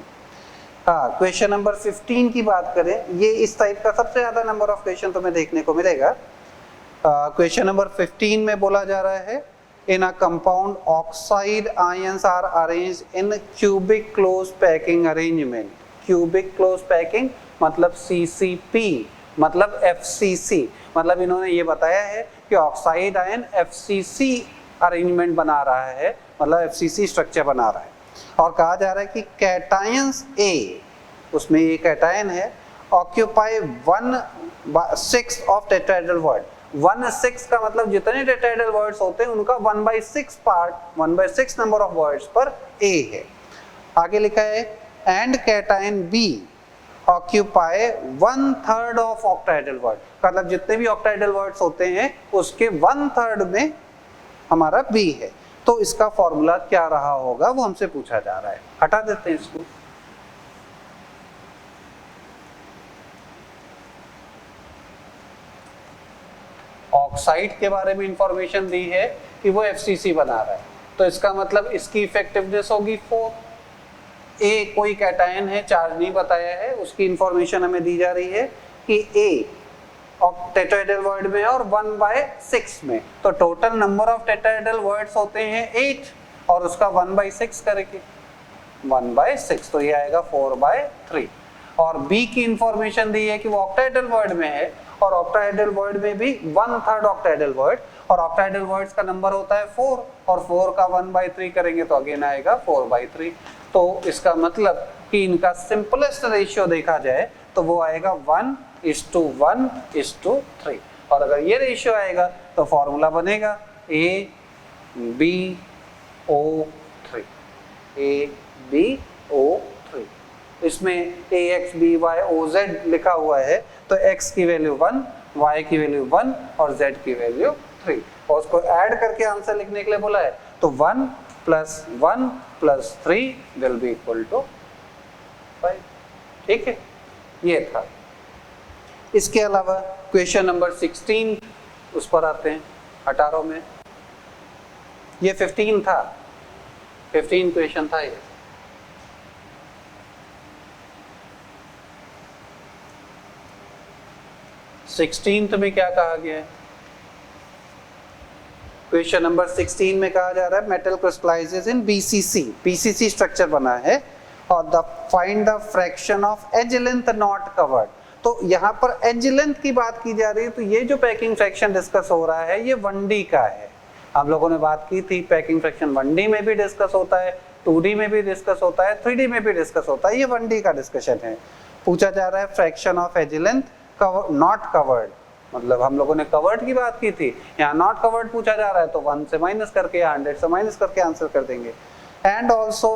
हाँ, क्वेश्चन नंबर 15 की बात करें, ये इस टाइप का सबसे ज्यादा नंबर ऑफ क्वेश्चन तुम्हें देखने को मिलेगा। क्वेश्चन नंबर 15 में बोला जा रहा है in a compound oxide ions are arranged in cubic close packing arrangement. Cubic close packing मतलब CCP मतलब FCC, मतलब इन्होंने ये बताया है कि ऑक्साइड आयन FCC अरेंजमेंट बना रहा है, मतलब FCC स्ट्रक्चर बना रहा है। और कहा जा रहा है कि कैटायंस A, उसमें ये कैटायन है, ऑक्यूपाई 1/6 ऑफ टेट्राहेड्रल वर्ड। 1/6 का मतलब जितने टेट्राहेड्रल वर्ड्स होते हैं उनका 1/6 पार्ट, 1/6 नंबर ऑफ वर्ड्स पर A है। आगे लिखा है and cation B occupy 1/3 of octahedral word, मतलब जितने भी ऑक्टाहेड्रल वर्ड्स होते हैं उसके 1/3 में हमारा B है। तो इसका फॉर्मूला क्या रहा होगा वो हमसे पूछा जा रहा है। हटा देते हैं इसको। ऑक्साइड के बारे में इंफॉर्मेशन दी है कि वो FCC बना रहा है, तो इसका मतलब इसकी इफेक्टिवनेस होगी 4। A कोई कैटायन है, चार्ज नहीं बताया है, उसकी इंफॉर्मेशन हमें दी जा रही है कि A टेट्राहेड्रल वर्ड में है और 1/6 में, तो total number of tetrahedral words होते हैं 8 और उसका 1/6 करेंगे 1/6, तो ये आएगा 4/3। और B की इंफॉर्मेशन दी है कि वो ऑक्टाहेड्रल वर्ड में है और ऑक्टाहेड्रल वर्ड में भी 1/3 ऑक्टाहेड्रल वर्ड, और ऑक्टाहेड्रल वर्ड्स का नंबर होता है 4 और 4 का 1/3 करेंगे तो अगेन आएगा 4/3। तो इसका मतलब कि इनका सिंपलेस्ट रेशियो देखा जाए तो वो आएगा 1:1:3, और अगर ये रेशियो आएगा तो फॉर्मूला बनेगा AbO3। AbO3 इसमें AxByOz लिखा हुआ है, तो x की वैल्यू 1, y की वैल्यू 1 और z की वैल्यू 3, और उसको ऐड करके आंसर लिखने के लिए बोला है, तो 1 + 1 + 3 विल बी इक्वल टू 5। ठीक है, ये था। इसके अलावा क्वेश्चन नंबर 16 उस पर आते हैं 18 में। ये 15 था, 15 क्वेश्चन था ये। 16th में क्या कहा गया है? क्वेश्चन नंबर 16 में कहा जा रहा है metal crystallises in BCC structure बना है, और the find the fraction of edge length not covered. तो यहाँ पर एज लेंथ की बात की जा रही है, तो ये जो पैकिंग फ्रैक्शन डिस्कस हो रहा है ये 1D का है। हम लोगों ने बात की थी पैकिंग फ्रैक्शन 1D में भी डिस्कस होता है, 2D में भी डिस्कस होता है, 3D में भी डिस्कस होता है, ये 1D का डिस्कशन है। पूछा जा रहा है fraction of edge length not covered, मतलब हम लोगों ने कवर्ड की बात की थी, यहाँ नॉट कवर्ड पूछा जा रहा है, तो 1 से माइनस करके या 100 से माइनस करके आंसर कर देंगे। And also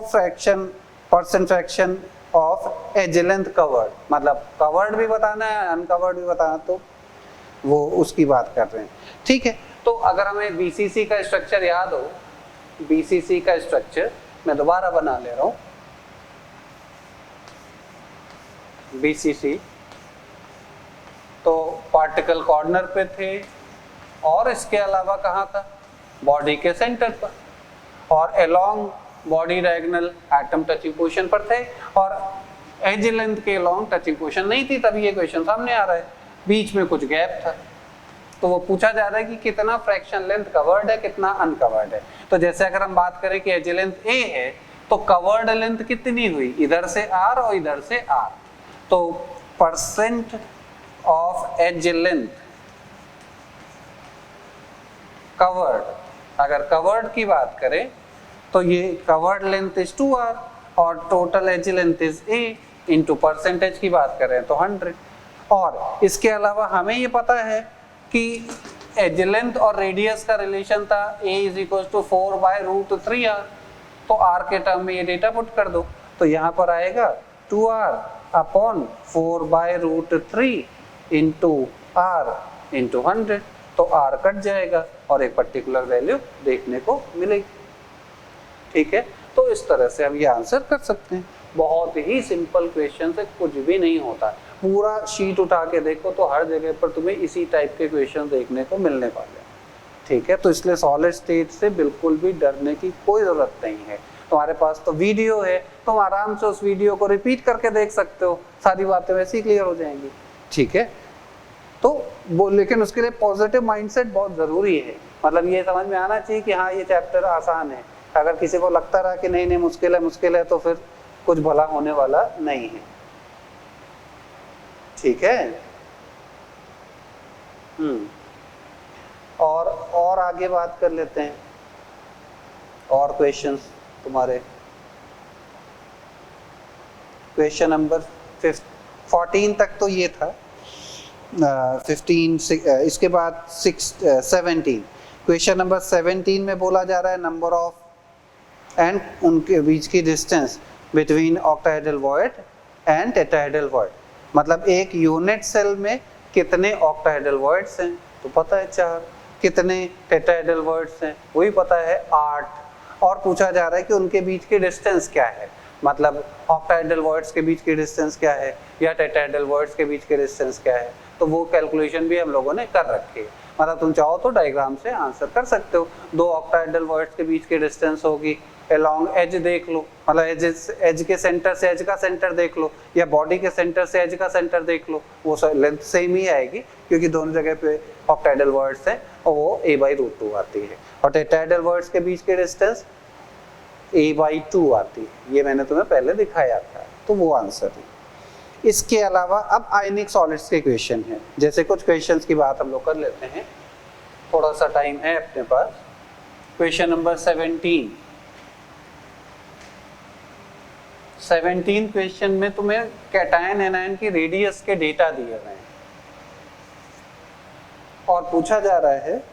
percent fraction of edge length covered, मतलब कवर्ड भी बताना है अनकवर्ड भी बताना, तो वो उसकी बात कर रहे हैं। ठीक है, तो अगर हमें BCC का स्ट्रक्चर याद हो, BCC का स्ट्रक्चर मैं दोबारा बना ले रहा हूँ। BCC तो पार्टिकल कॉर्नर पे थे, और इसके अलावा कहाँ था? बॉडी के सेंटर पर, और along body diagonal atom touching position पर थे, और एज लेंथ के अलोंग टचिंग पोजीशन नहीं थी, तभी ये क्वेश्चन सामने आ रहा है। बीच में कुछ गैप था, तो वो पूछा जा रहा है कि कितना फ्रैक्शन लेंथ कवर्ड है, कितना अनकवर्ड है। तो जैसे अगर हम बात करें कि एज लेंथ A है, तो कवर्ड लेंथ कितनी हुई? इधर से R और इधर से R, तो percent of edge length covered, अगर कवर्ड की बात करें तो ये कवर्ड लेंथ इज 2R और total edge length is A, into percentage की बात करें तो 100। और इसके अलावा हमें ये पता है कि एज लेंथ और रेडियस का रिलेशन था A = 4/√3R, तो R के टर्म में ये डेटा पुट कर दो, तो यहाँ पर आएगा 2R upon 4/√3 into R into 100, तो R कट जाएगा और एक पर्टिकुलर वैल्यू देखने को मिलेगी। ठीक है, तो इस तरह से हम ये आंसर कर सकते हैं। बहुत ही सिंपल क्वेश्चन से कुछ भी नहीं होता, पूरा शीट उठा के देखो तो हर जगह पर तुम्हें इसी टाइप के क्वेश्चन देखने को मिलने वाले हैं। ठीक है, तो इसलिए सॉलिड स्टेट से बिल्कुल भी डरने की कोई ज़रूरत नहीं है। तुम्हारे पास तो वीडियो है, तुम आराम से उस वीडियो को रिपीट करके देख सकते हो, सारी बातें वैसे ही क्लियर हो जाएंगी। ठीक है, तो वो लेकिन उसके लिए पॉजिटिव माइंडसेट बहुत ज़रूरी है, मतलब ये समझ में आना चाहिए कि हाँ ये चैप्टर आसान है। अगर किसी को लगता रहा कि नहीं मुश्किल है, तो फिर कुछ भला होने वाला नहीं है। ठीक है, और आगे बात कर लेते हैं, और क्वेश्चंस तुम्हारे। क्वेश्चन नंबर 14 तक तो ये था, 15 इसके बाद 17। क्वेश्चन नंबर 17 में बोला जा रहा है नंबर ऑफ एंड उनके बीच की distance between octahedral void and tetrahedral void. मतलब एक यूनिट सेल में कितने ऑक्टाहेड्रल वॉइड्स हैं, तो पता है 4। कितने टेट्राहेड्रल वॉइड्स हैं, वही पता है 8। और पूछा जा रहा है कि उनके बीच की डिस्टेंस क्या है, मतलब ऑक्टाहेड्रल वॉइड्स के बीच की डिस्टेंस क्या है या टेट्राहेड्रल वॉइड्स के बीच की डिस्टेंस क्या है। तो वो कैलकुलेशन भी हम लोगों ने कर रखी है। मतलब तुम चाहो तो डायग्राम से आंसर कर सकते हो। 2 ऑक्टाहेड्रल वॉइड्स के बीच की डिस्टेंस होगी, अलोंग एज देख लो, मतलब एज के सेंटर से एज का सेंटर देख लो, या बॉडी के सेंटर से एज का सेंटर देख लो, वो लेंथ सेम ही आएगी क्योंकि दोनों जगह पे ऑक्टाहेड्रल वॉइड्स हैं और वो a/√2 आती है। और टेट्राहेड्रल वॉइड्स के बीच की डिस्टेंस a/2 आती है। ये मैंने तुम्हें पहले दिखाया था, तो वो आंसर है। इसके अलावा अब आयनिक सॉलिड्स के क्वेश्चन हैं। जैसे कुछ क्वेश्चंस की बात हम लोग कर लेते हैं, थोड़ा सा टाइम है अपने पास। क्वेश्चन नंबर 17 क्वेश्चन में तुम्हें कैटायन एनायन की रेडियस के डेटा दिए हुए हैं और पूछा जा रहा है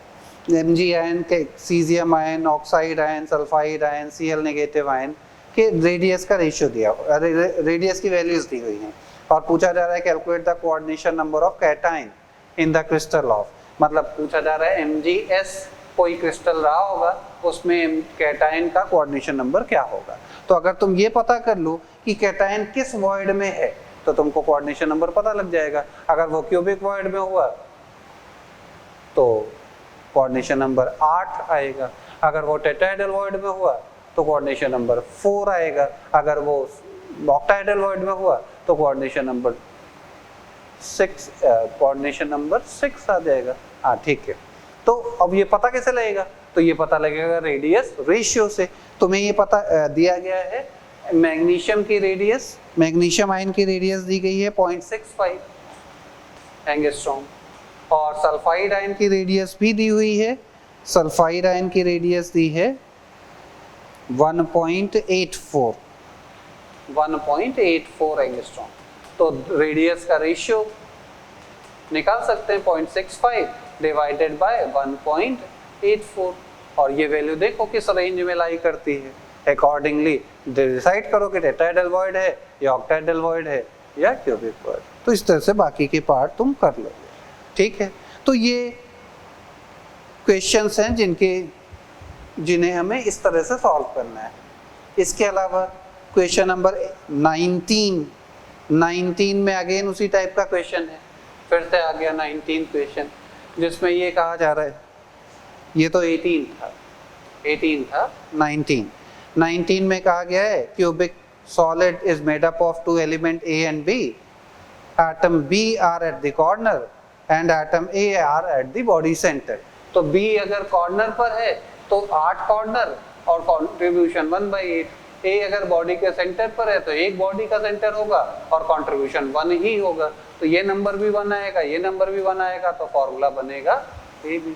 Mg आयन के caesium ion, oxide ion, sulphide ion, Cl negative ion के रेडियस का रेशियो दिया, रेडियस की वैल्यूज दी हुई हैं और पूछा जा रहा है calculate the coordination number of cation in the crystal of. मतलब पूछा जा रहा है Mgs कोई क्रिस्टल रहा होगा, उसमें कैटायन का कोऑर्डिनेशन नंबर क्या होगा। तो अगर तुम ये पता कर लो कि कैटायन किस वॉइड में है तो तुमको कोऑर्डिनेशन नंबर पता लग जाएगा। अगर वो क्यूबिक वॉइड में हुआ तो कोऑर्डिनेशन नंबर 8 आएगा, अगर वो टेट्राहेड्रल वॉइड में हुआ तो कोऑर्डिनेशन नंबर 4 आएगा, अगर वो ऑक्टाहेड्रल वॉइड में हुआ तो कोऑर्डिनेशन नंबर 6 आ जाएगा। हाँ ठीक है। तो अब ये पता कैसे लगेगा, तो ये पता लगेगा रेडियस रेशियो से। तुम्हें ये पता दिया गया है मैग्नीशियम की रेडियस, मैग्नीशियम आयन की रेडियस दी गई है 0.65 एंगस्ट्रॉम और सल्फाइड आयन की रेडियस भी दी हुई है। सल्फाइड आयन की रेडियस दी है 1.84 एंगस्ट्रॉम। तो रेडियस का रेशियो निकाल सकते हैं 0.65 डिवाइडेड बाय 1.84 और ये वैल्यू देखो किस रेंज में लाई करती है। अकॉर्डिंगली डिसाइड करो कि टेट्राहेड्रल वॉइड है या ऑक्टाहेड्रल वॉइड है या क्यूबिक वॉइड। तो इस तरह से बाकी के पार्ट तुम कर लोगे, ठीक है। तो ये क्वेश्चंस हैं जिन्हें हमें इस तरह से सॉल्व करना है। इसके अलावा क्वेश्चन नंबर 19 में अगेन उसी टाइप का क्वेश्चन है, फिर से आ गया 19 क्वेश्चन, जिसमें ये कहा जा रहा है, ये तो 18 था 19 में कहा गया है cubic solid is made up of 2 element A and B, atom B are at the corner and atom A are at the body centre. तो B अगर कॉर्नर पर है तो 8 कॉर्नर और कंट्रीब्यूशन 1/8। A अगर बॉडी के सेंटर पर है तो एक बॉडी का सेंटर होगा और कंट्रीब्यूशन 1 ही होगा। तो ये नंबर भी 1 आएगा, ये नंबर भी 1 आएगा, तो फॉर्मूला बनेगा AB,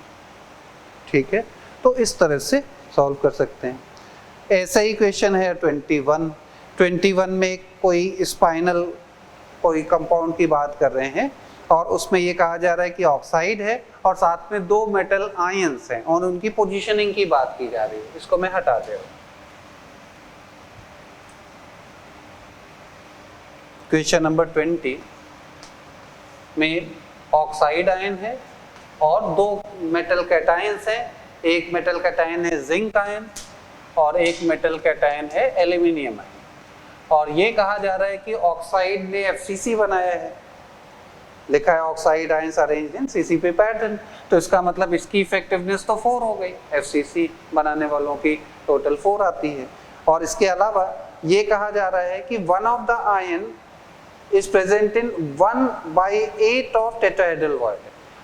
ठीक है। तो इस तरह से सॉल्व कर सकते हैं। ऐसा ही क्वेश्चन है 21 में कोई स्पाइनल कोई कंपाउंड की बात कर रहे हैं और उसमें ये कहा जा रहा है कि ऑक्साइड है और साथ में 2 मेटल आयंस हैं और उनकी पोजीशनिंग की बात की जा रही है। इसको मैं हटा दे रहा हूं। क्वेश्चन नंबर 20 में ऑक्साइड आयन है और 2 मेटल कैटायंस हैं। एक मेटल कैटायन है जिंक आयन और एक मेटल कैटायन है एल्यूमिनियम आयन। और ये कहा जा रहा है कि ऑक्साइड ने FCC बनाया है, लिखा है oxide ions arranged in CCP pattern. तो इसका मतलब इसकी इफेक्टिवनेस तो 4 हो गई, FCC बनाने वालों की टोटल 4 आती है। और इसके अलावा ये कहा जा रहा है कि one of the ion is present in 1/8 of tetrahedral void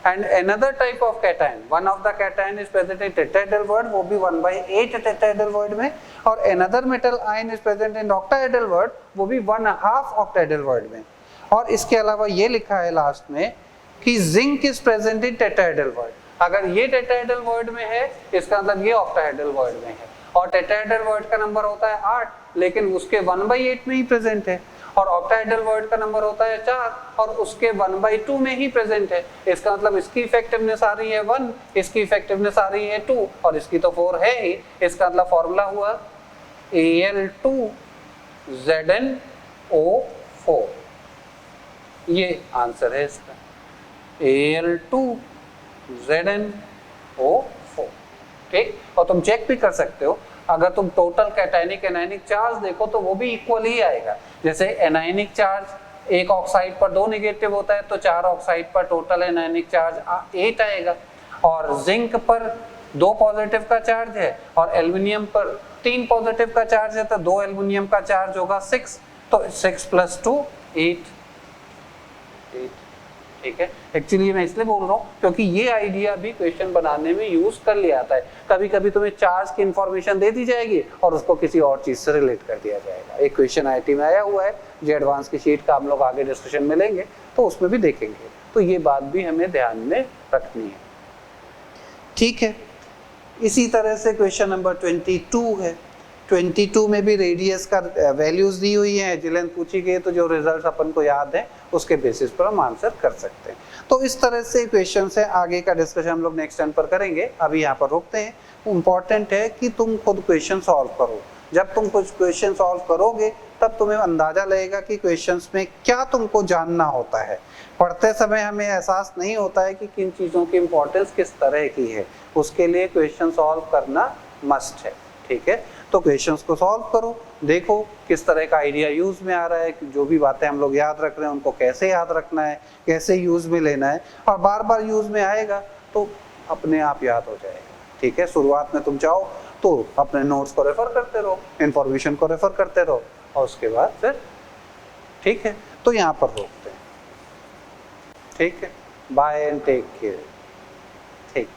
and another type of cation, one of the cation is present in tetrahedral void, वो भी 1/8 tetrahedral void में, और another metal ion is present in octahedral void, वो भी 1/2 octahedral void में। और इसके अलावा ये लिखा है लास्ट में कि zinc is present in tetrahedral void। अगर ये टेट्राहेड्रल वॉइड में है इसका मतलब ये ऑक्टाहेड्रल वॉइड में है, और टेट्राहेड्रल वॉइड का नंबर होता है 8 लेकिन उसके 1/8 में ही प्रेजेंट है, और ऑक्टाहेड्रल वॉइड का नंबर होता है 4 और उसके 1/2 में ही प्रेजेंट है। इसका मतलब इसकी इफेक्टिवनेस आ रही है 1, इसकी इफेक्टिवनेस आ रही है 2 और इसकी तो 4 है ही। इसका मतलब फॉर्मूला हुआ Al2ZnO4, ये आंसर है इसका, Al2ZnO4। ठीक, और तुम चेक भी कर सकते हो, अगर तुम टोटल कैटायनिक एनायनिक चार्ज देखो तो वो भी इक्वल ही आएगा। जैसे एनायनिक चार्ज एक ऑक्साइड पर 2 नेगेटिव होता है तो 4 ऑक्साइड पर टोटल एनायनिक चार्ज 8 आएगा, और जिंक पर 2 पॉजिटिव का चार्ज है और एल्युमिनियम पर 3 पॉजिटिव का चार्ज है तो 2 एल्युमिनियम का चार्ज होगा 6, तो 6 + 2 8। ठीक है, एक्चुअली मैं इसलिए बोल रहा हूँ क्योंकि ये आइडिया भी क्वेश्चन बनाने में यूज कर लिया जाता है। कभी कभी तुम्हें चार्ज की इंफॉर्मेशन दे दी जाएगी और उसको किसी और चीज से रिलेट कर दिया जाएगा। एक क्वेश्चन आईटी में आया हुआ है, जो एडवांस की शीट का हम लोग आगे डिस्कशन में लेंगे तो उसमें भी देखेंगे, तो ये बात भी हमें ध्यान में रखनी है। ठीक है, इसी तरह से क्वेश्चन नंबर 22 है। 22 में भी रेडियस का वैल्यूज दी हुई है, एज लेंथ पूछी गई, तो जो रिजल्ट्स अपन को याद है उसके बेसिस पर हम आंसर कर सकते हैं। तो इस तरह से क्वेश्चन से आगे का डिस्कशन हम लोग नेक्स्ट टाइम पर करेंगे, अभी यहाँ पर रोकते हैं। इम्पॉर्टेंट है कि तुम खुद क्वेश्चन सॉल्व करो। जब तुम कुछ क्वेश्चन सॉल्व करोगे तब तुम्हें अंदाजा लगेगा कि क्वेश्चंस में क्या तुमको जानना होता है। पढ़ते समय हमें एहसास नहीं होता है कि किन चीज़ों की इम्पोर्टेंस किस तरह की है, उसके लिए क्वेश्चन सॉल्व करना मस्ट है। ठीक है, तो क्वेश्चंस को सॉल्व करो, देखो किस तरह का आइडिया यूज में आ रहा है, जो भी बातें हम लोग याद रख रहे हैं उनको कैसे याद रखना है, कैसे यूज में लेना है, और बार बार यूज में आएगा तो अपने आप याद हो जाएगा। ठीक है, शुरुआत में तुम चाहो तो अपने नोट्स को रेफर करते रहो, इंफॉर्मेशन को रेफर करते रहो, और उसके बाद फिर ठीक है, तो यहाँ पर रोकते हैं। ठीक है, बाय एंड टेक केयर। ठीक।